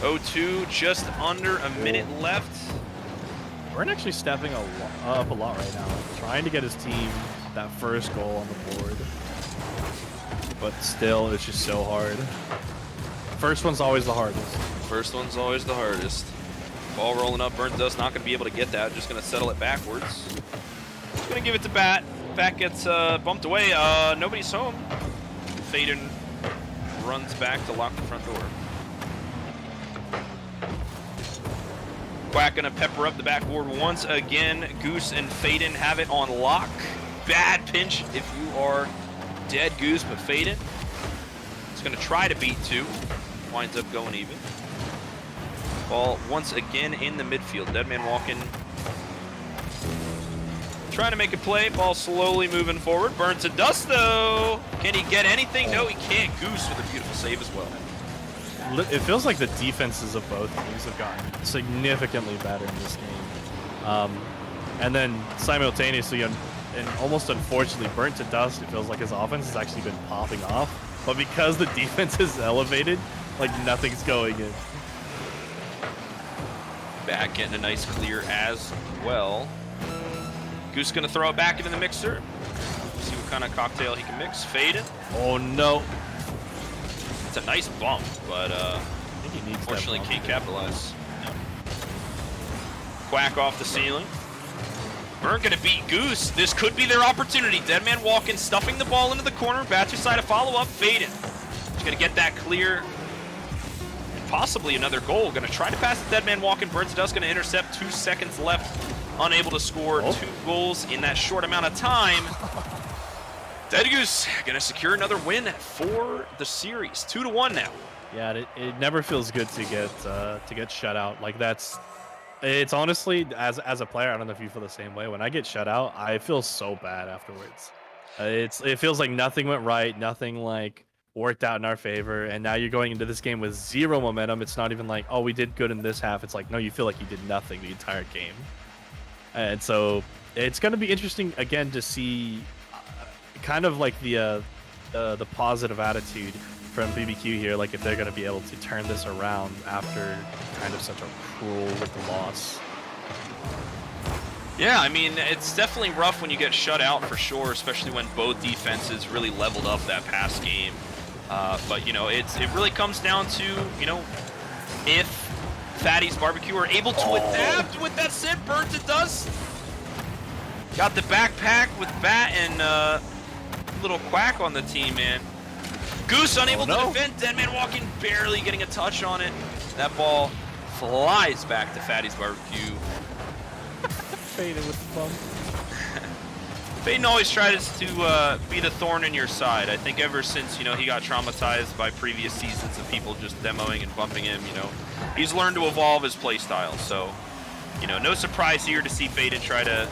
0-2, just under a minute left. We're actually stepping up a lot right now, trying to get his team that first goal on the board. But still, it's just so hard. First one's always the hardest. First one's always the hardest. Ball rolling up, burnt dust, not going to be able to get that. Just going to settle it backwards. Just going to give it to Bat. Bat gets bumped away. Nobody's home. Phaeton runs back to lock the front door. Quack gonna pepper up the backboard once again. Goose and Phaeton have it on lock. Bad pinch if you are Dedgoose, but Phaeton is gonna try to beat two. Winds up going even. Ball once again in the midfield. Deadman walking. Trying to make a play. Ball slowly moving forward. Burns to dust though. Can he get anything? No, he can't. Goose with a beautiful save as well. It feels like the defenses of both teams have gotten significantly better in this game. And then simultaneously, and almost unfortunately, burnt to dust, it feels like his offense has actually been popping off. But because the defense is elevated, like nothing's going in. Back getting a nice clear as well. Goose gonna throw it back into the mixer. See what kind of cocktail he can mix. Phaeton. Oh no. It's a nice bump, but I think he needs unfortunately that bump. can't capitalize. No. Quack off the ceiling. Burn gonna beat Goose. This could be their opportunity. Deadman walking, stuffing the ball into the corner. Batcher side a follow-up. Phaeton. He's gonna get that clear. And possibly another goal. Gonna try to pass the Deadman walking. Burns Dust gonna intercept. 2 seconds left. Unable to score 2 goals in that short amount of time. Dedgoose gonna secure another win for the series. 2-1 now. Yeah, it never feels good to get shut out. Like it's honestly, as a player, I don't know if you feel the same way. When I get shut out, I feel so bad afterwards. It feels like nothing went right, nothing like worked out in our favor, and now you're going into this game with 0 momentum. It's not even like, oh, we did good in this half. It's like, no, you feel like you did nothing the entire game. And so it's going to be interesting again to see kind of like the positive attitude from BBQ here, like if they're going to be able to turn this around after kind of such a cruel loss. Yeah, I mean, it's definitely rough when you get shut out for sure, especially when both defenses really leveled up that past game. But, you know, it really comes down to, you know, if Phatties BBQ are able to adapt with that set, burnt to dust. Got the backpack with Bat and little Quack on the team, man. Goose unable to defend. Deadman walking, barely getting a touch on it. That ball flies back to Phatties BBQ. Phaeton with the bump. Phaeton always tries to be the thorn in your side. I think ever since, you know, he got traumatized by previous seasons of people just demoing and bumping him, you know, he's learned to evolve his play style. So, you know, no surprise here to see Phaeton try to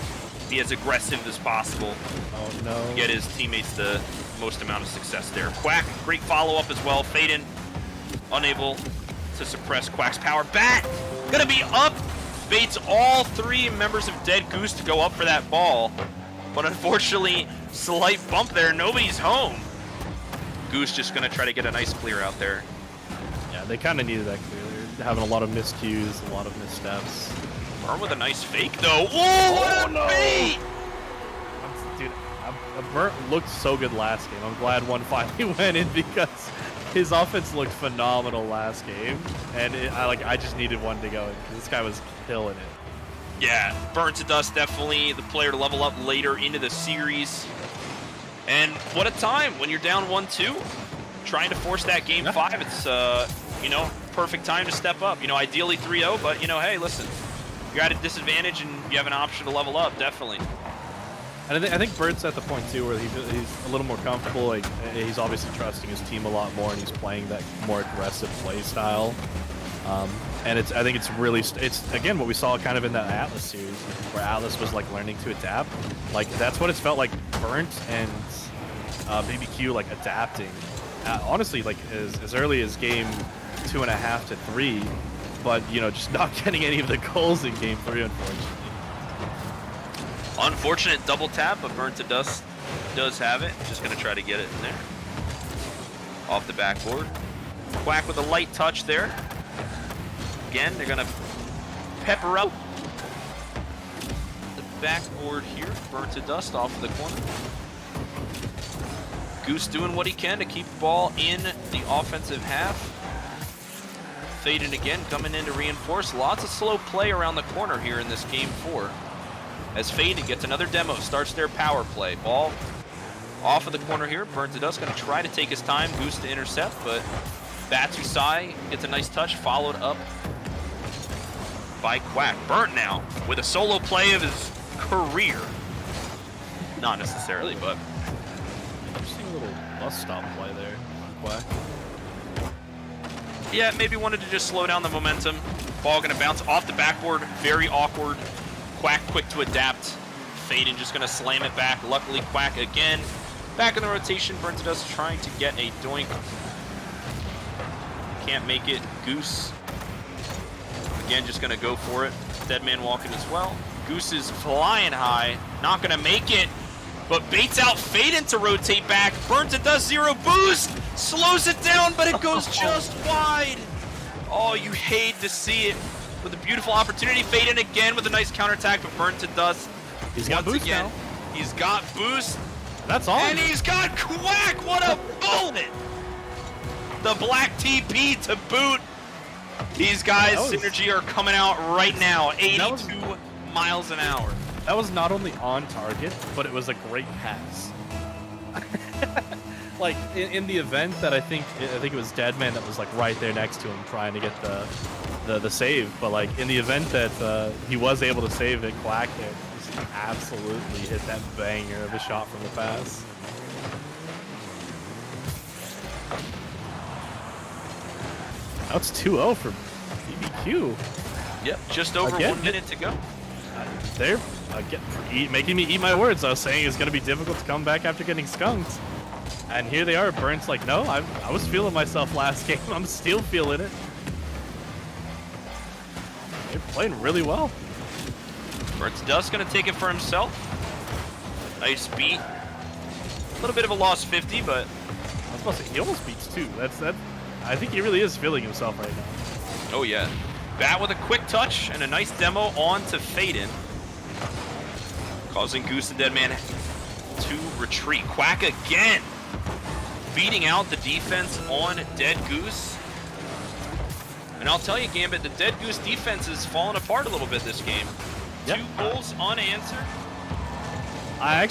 be as aggressive as possible. Oh no. To get his teammates the most amount of success there. Quack, great follow-up as well. Phaeton unable to suppress Quack's power. Bat gonna be up. Baits all 3 members of Dedgoose to go up for that ball. But unfortunately, slight bump there. Nobody's home. Goose just gonna try to get a nice clear out there. Yeah, they kind of needed that clear. They're having a lot of miscues, a lot of missteps. Burn with a nice fake though. Oh, what a bait! Dude, Burnt looked so good last game. I'm glad one finally went in because his offense looked phenomenal last game, and I just needed one to go in because this guy was killing it. Yeah, Burnt to Dust definitely the player to level up later into the series. And what a time when you're down 1-2, trying to force that game 5. It's, you know, perfect time to step up. You know, ideally 3-0, but, you know, hey, listen, you're at a disadvantage and you have an option to level up, definitely. And I think Burnt's at the point, too, where he's a little more comfortable. Like, he's obviously trusting his team a lot more, and he's playing that more aggressive play style. And I think it's really, it's again what we saw kind of in that Atlas series, where Atlas was like learning to adapt. Like that's what it's felt like. Burnt and BBQ like adapting. Honestly, like as early as game 2.5 to 3, but you know just not getting any of the goals in game 3, unfortunately. Unfortunate double tap, but Burnt to Dust does have it. Just gonna try to get it in there. Off the backboard. Quack with a light touch there. Again, they're gonna pepper up the backboard here. Burnt to Dust off of the corner. Goose doing what he can to keep the ball in the offensive half. Faden again coming in to reinforce. Lots of slow play around the corner here in this game 4. As Faden gets another demo, starts their power play. Ball off of the corner here. Burnt to Dust gonna try to take his time. Goose to intercept, but Batu Sai gets a nice touch, followed up by Quack. Burnt now with a solo play of his career. Not necessarily, but Interesting little bus stop play there, Quack. yeah, maybe wanted to just slow down the momentum. Ball gonna bounce off the backboard, very awkward. Quack quick to adapt. Faden just gonna slam it back. Luckily, Quack again back in the rotation. Burnt to Dust trying to get a doink. Can't make it. Goose again just gonna go for it. Dead man walking as well. Goose is flying high, not gonna make it, but baits out Faden to rotate back. Burnt to Dust 0 boost, slows it down, but it goes just wide. Oh, you hate to see it. With a beautiful opportunity, Faden again with a nice counterattack, but Burnt to Dust. He's got boost again. now. He's got boost. That's all. And he's got Quack. What a bullet! The black TP to boot. These guys, synergy are coming out right now. 82 miles an hour. That was not only on target, but it was a great pass. Like in the event that I think it was Deadman that was like right there next to him trying to get the save, but like in the event that he was able to save it, Quack there just absolutely hit that banger of a shot from the pass. Now it's 2-0 for BBQ. Yep, just over Again, 1 minute to go. They're making me eat my words. I was saying it's going to be difficult to come back after getting skunked. And here they are. Burnt's like, no, I was feeling myself last game. I'm still feeling it. They're playing really well. Burnt to Dust gonna take it for himself. Nice beat. A little bit of a lost 50, but I was about to say, he almost beats two. That. I think he really is feeling himself right now. oh yeah. Bat with a quick touch and a nice demo on to Faden. Causing Goose and Deadman to retreat. Quack again. Beating out the defense on Dedgoose. And I'll tell you, Gambit, the Dedgoose defense is falling apart a little bit this game. Yep. 2 goals unanswered. I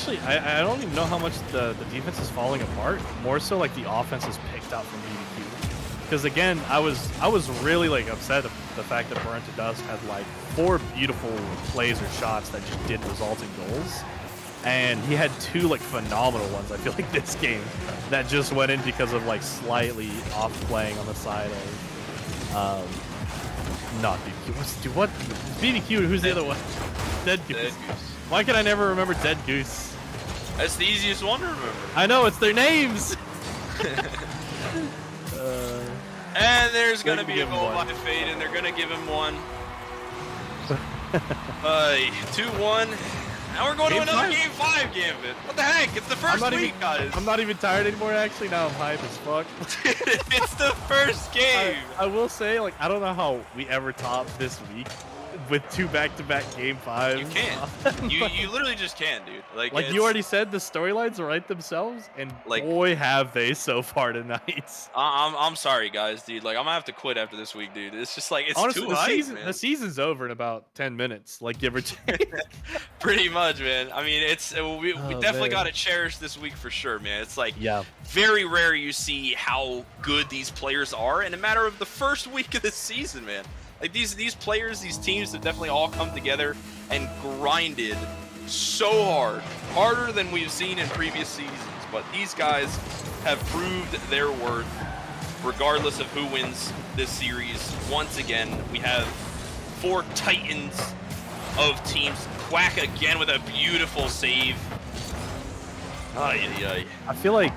don't even know how much the defense is falling apart. More so like the offense is picked up from BBQ. Because again, I was really like upset at the fact that Burnt to Dust had like 4 beautiful plays or shots that just didn't result in goals. And he had 2 like phenomenal ones, I feel like, this game that just went in because of like slightly off playing on the side of not BBQ. What? BBQ, who's the other one? Dedgoose. Why can I never remember Dedgoose? That's the easiest one to remember. I know, it's their names! And there's going to They're be a gonna goal give by him Faden. They're going to give him one. 2-1. Now we're going Game to another 5. Game 5, Gambit. What the heck? It's the first week, guys. I'm not even tired anymore, actually. Now I'm hype as fuck. It's the first game. I will say, like, I don't know how we ever topped this week with 2 back-to-back game 5s. You can. You literally just can, dude. Like you already said, the storylines write themselves, and Like- boy have they so far tonight. I'm sorry, guys, dude. Like I'm gonna have to quit after this week, dude. It's just like it's Honestly, too the hype, man. season's over in about 10 minutes, like give or take. Pretty much, man. I mean, we Oh, definitely man. got to cherish this week for sure, man. It's like Yeah. very rare you see how good these players are in a matter of the first week of the season, man. Like these players, these teams have definitely all come together and grinded so hard, harder than we've seen in previous seasons. But these guys have proved their worth, regardless of who wins this series. Once again, we have 4 titans of teams. Quack again with a beautiful save. Ay, ay, ay. I feel like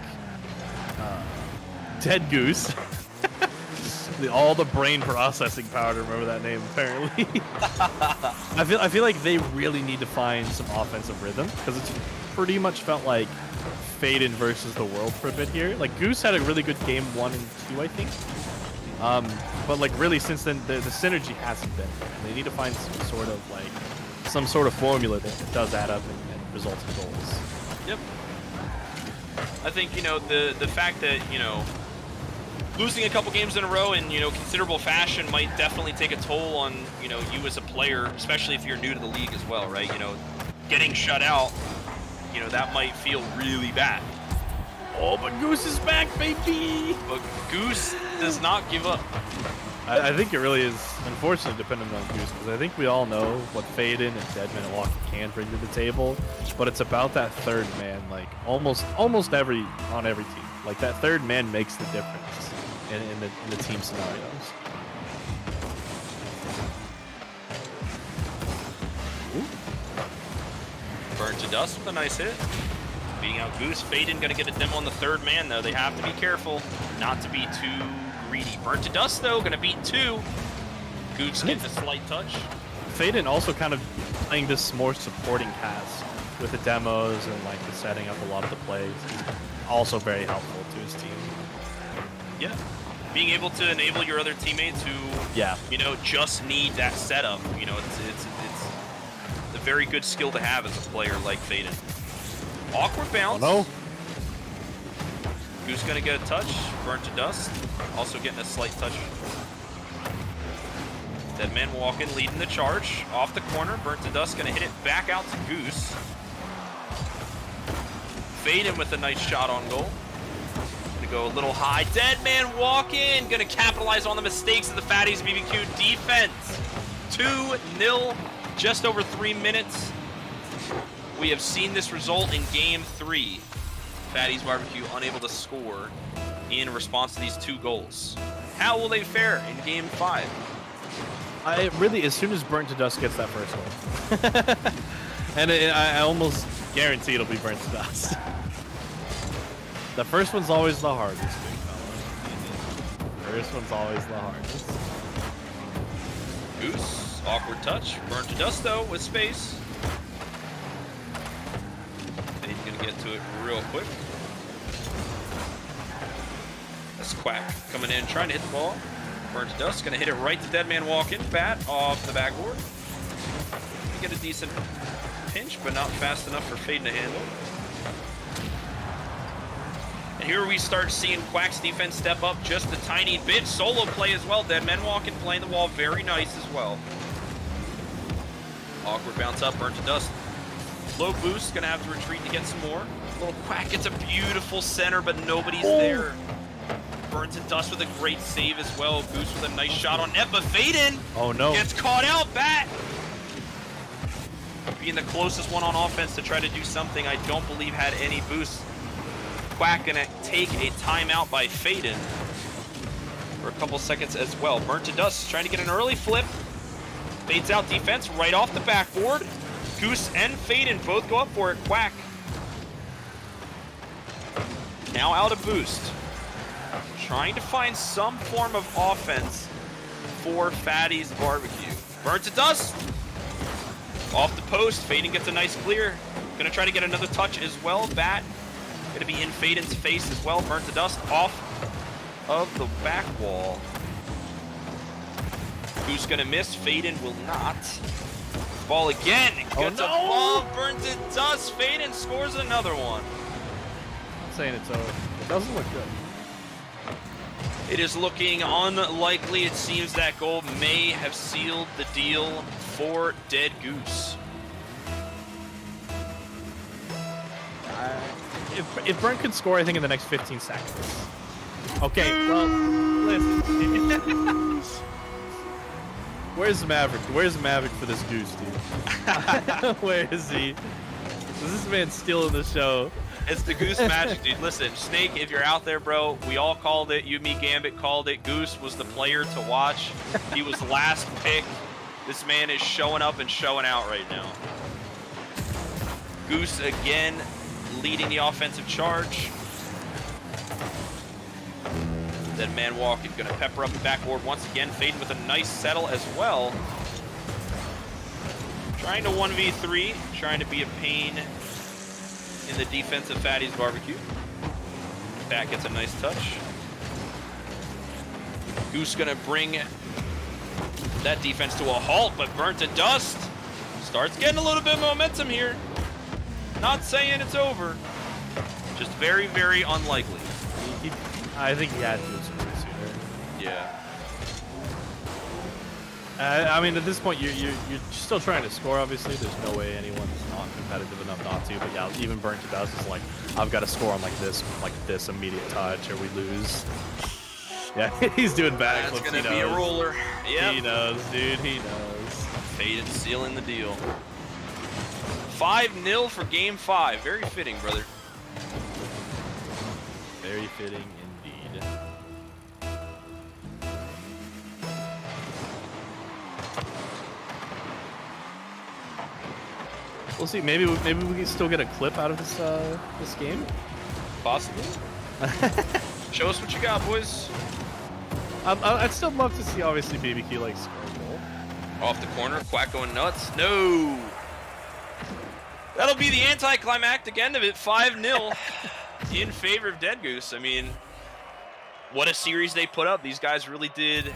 Dedgoose, all the brain processing power to remember that name. Apparently, I feel like they really need to find some offensive rhythm, because it's pretty much felt like Phaden versus the world for a bit here. Like Goose had a really good game 1 and 2, I think. But like really since then, the synergy hasn't been there. They need to find some sort of formula that does add up and results in goals. Yep. I think, the fact that, losing a couple games in a row in, considerable fashion might definitely take a toll on, you as a player, especially if you're new to the league as well, right? Getting shut out, that might feel really bad. Oh, but Goose is back, baby! But Goose does not give up. I think it really is, unfortunately, dependent on Goose, because I think we all know what Phaden and Deadman and Walker can bring to the table, but it's about that third man, like almost on every team. Like that third man makes the difference in the team scenarios. Burned to dust with a nice hit. Beating out Goose. Phaden gonna get a demo on the third man, though. They have to be careful not to be too greedy. Burnt to dust, though, gonna beat 2. Goose gets a slight touch. Phaden also kind of playing this more supporting cast with the demos and like the setting up a lot of the plays. He's also very helpful to his team. Yeah. Being able to enable your other teammates who, just need that setup. It's a very good skill to have as a player like Phaden. Awkward bounce. Oh no. Goose gonna get a touch. Burnt to dust. Also getting a slight touch. Deadman walking, leading the charge. Off the corner. Burnt to dust gonna hit it back out to Goose. Phaden with a nice shot on goal. Gonna go a little high. Deadman walking. Gonna capitalize on the mistakes of the Phatties BBQ defense. 2-0. Just over 3 minutes. We have seen this result in Game 3. Phatties BBQ unable to score in response to these 2 goals. How will they fare in Game 5? I really, as soon as Burnt to Dust gets that first one, and I almost guarantee it'll be Burnt to Dust. The first one's always the hardest, big fella. First one's always the hardest. Goose, awkward touch. Burnt to dust, though, with space. And he's going to get to it real quick. That's Quack coming in, trying to hit the ball. Burnt to dust, going to hit it right to Deadman walking. Bat off the backboard. Get a decent pinch, but not fast enough for Phaden to handle. And here we start seeing Quack's defense step up just a tiny bit. Solo play as well. Deadman walking, playing the wall very nice as well. Awkward bounce up, Burnt to dust. Low boost, gonna have to retreat to get some more. Little Quack gets a beautiful center, but nobody's there. Burnt to dust with a great save as well. Goose with a nice shot on net, but Phaden gets caught out. Bat being the closest one on offense to try to do something I don't believe had any boost. Quack gonna take a timeout by Phaden for a couple seconds as well. Burnt to dust trying to get an early flip. Fades out defense right off the backboard. Goose and Phaden both go up for it. Quack now out of boost. Trying to find some form of offense for Phatties BBQ. Burnt to dust. Off the post. Phaden gets a nice clear. Gonna try to get another touch as well. Bat gonna be in Phaden's face as well. Burnt to dust off of the back wall. Who's gonna miss? Faden will not. Ball again. Gets a bomb, burns it, dust. Faden scores another one. I'm saying it's over. It doesn't look good. It is looking unlikely. It seems that goal may have sealed the deal for Dedgoose. If Brent could score, I think in the next 15 seconds. Okay, well, listen. Where's Maverick? Where's Maverick for this goose, dude? Where is he? Is this man stealing the show? It's the Goose magic, dude. Listen, Snake, if you're out there, bro, we all called it. You, me, Gambit called it. Goose was the player to watch. He was last pick. This man is showing up and showing out right now. Goose again leading the offensive charge. Then Manwalk is going to pepper up the backboard once again. Faden with a nice settle as well. Trying to 1v3, trying to be a pain in the defense of Phatties BBQ. Bat gets a nice touch. Goose gonna bring that defense to a halt, but burnt to dust. Starts getting a little bit of momentum here. Not saying it's over. Just very, very unlikely. I think he had to have scored sooner. Yeah. I mean, at this point, you're still trying to score. Obviously, there's no way anyone's not competitive enough not to. But yeah, even burnt to dust is like, I've got to score on like this immediate touch, or we lose. Yeah, he's doing backflips. That's gonna be a roller. Yeah. He knows, dude. He knows. Faden sealing the deal. 5-0 for Game 5. Very fitting, brother. Very fitting indeed. We'll see. Maybe we can still get a clip out of this game. Possibly. Show us what you got, boys. I'd still love to see, obviously, BBQ like score a goal. Off the corner, Quack going nuts. No. That'll be the anticlimactic end of it. 5-0 in favor of Dedgoose. I mean, what a series they put up. These guys really did.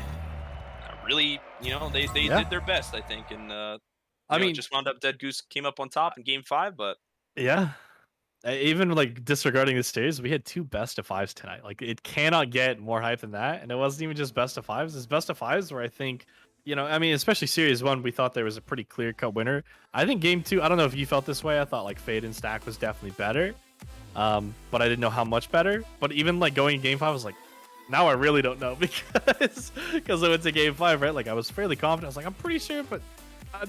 Really, they did their best, I think, and I mean, just wound up Dedgoose came up on top in Game 5, but yeah. Even like disregarding the series, we had 2 best of 5s tonight. Like, it cannot get more hype than that. And it wasn't even just best of 5s. It's best of 5s where I think, I mean, especially series 1, we thought there was a pretty clear-cut winner. I think Game 2, I don't know if you felt this way. I thought like Fade and Stack was definitely better. But I didn't know how much better. But even like going in Game 5, I was like, now I really don't know because I went to Game 5, right? Like, I was fairly confident. I was like, I'm pretty sure, but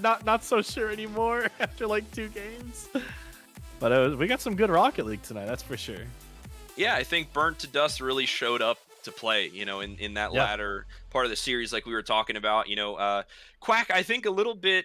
not so sure anymore after like 2 games. But we got some good Rocket League tonight, that's for sure. Yeah, I think Burnt to Dust really showed up to play, in that latter part of the series, like we were talking about. Quack, I think a little bit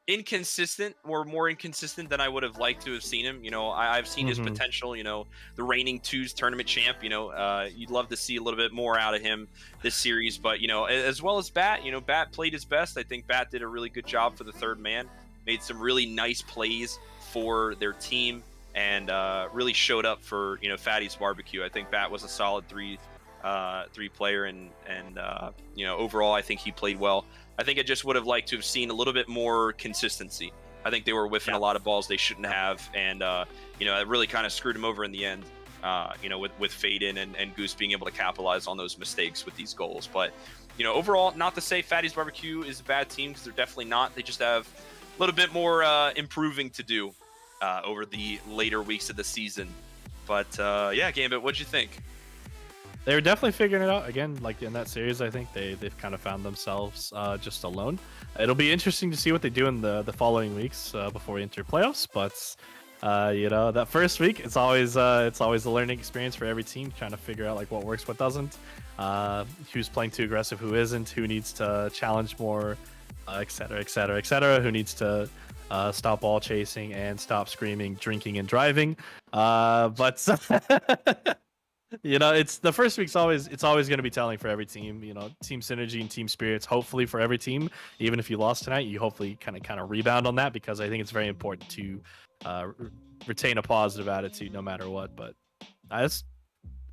inconsistent, or more inconsistent than I would have liked to have seen him. I've seen his potential. The reigning 2s tournament champ. You'd love to see a little bit more out of him this series, but as well as Bat. Bat played his best. I think Bat did a really good job for the third man. Made some really nice plays for their team, and really showed up for Phatties BBQ. I think Bat was a solid 3 player, and overall I think he played well. I think I just would have liked to have seen a little bit more consistency. I think they were whiffing a lot of balls they shouldn't have, and it really kind of screwed them over in the end. With Faden and Goose being able to capitalize on those mistakes with these goals. But overall, not to say Phatties BBQ is a bad team, because they're definitely not. They just have a little bit more improving to do over the later weeks of the season. But yeah, Gambit, what'd you think? They were definitely figuring it out. Again, like in that series, I think they've kind of found themselves just alone. It'll be interesting to see what they do in the following weeks before we enter playoffs. But that first week, it's always a learning experience for every team, trying to figure out like what works, what doesn't, who's playing too aggressive, who isn't, who needs to challenge more, etc., etc., etc., who needs to stop ball chasing and stop screaming, drinking, and driving. But it's the first week's always going to be telling for every team. Team synergy and team spirits. Hopefully for every team, even if you lost tonight, you hopefully kind of rebound on that, because I think it's very important to retain a positive attitude no matter what. But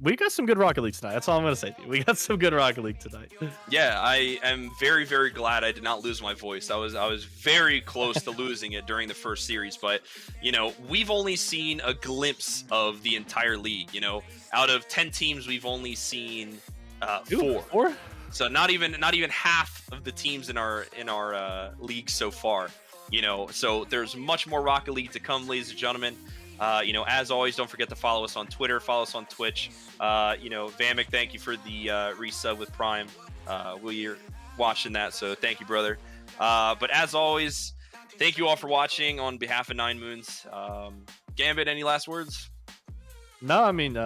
we got some good Rocket League tonight. That's all I'm gonna say to you. We got some good Rocket League tonight. Yeah, I am very, very glad I did not lose my voice. I was very close to losing it during the first series, but you know, we've only seen a glimpse of the entire league. You know, out of 10 teams, we've only seen Ooh, 4. So not even half of the teams in our league so far. You know, so there's much more Rocket League to come, ladies and gentlemen. You know, as always, don't forget to follow us on Twitter, follow us on Twitch. You know, Vamek, thank you for the resub with Prime. We're watching that, so thank you, brother. But as always, thank you all for watching on behalf of 9MOONS. Gambit, any last words? No, I mean,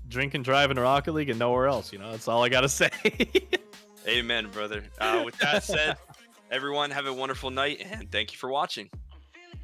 drink and drive in a Rocket League and nowhere else. You know, that's all I gotta say. Amen, brother. With that said, everyone have a wonderful night, and thank you for watching.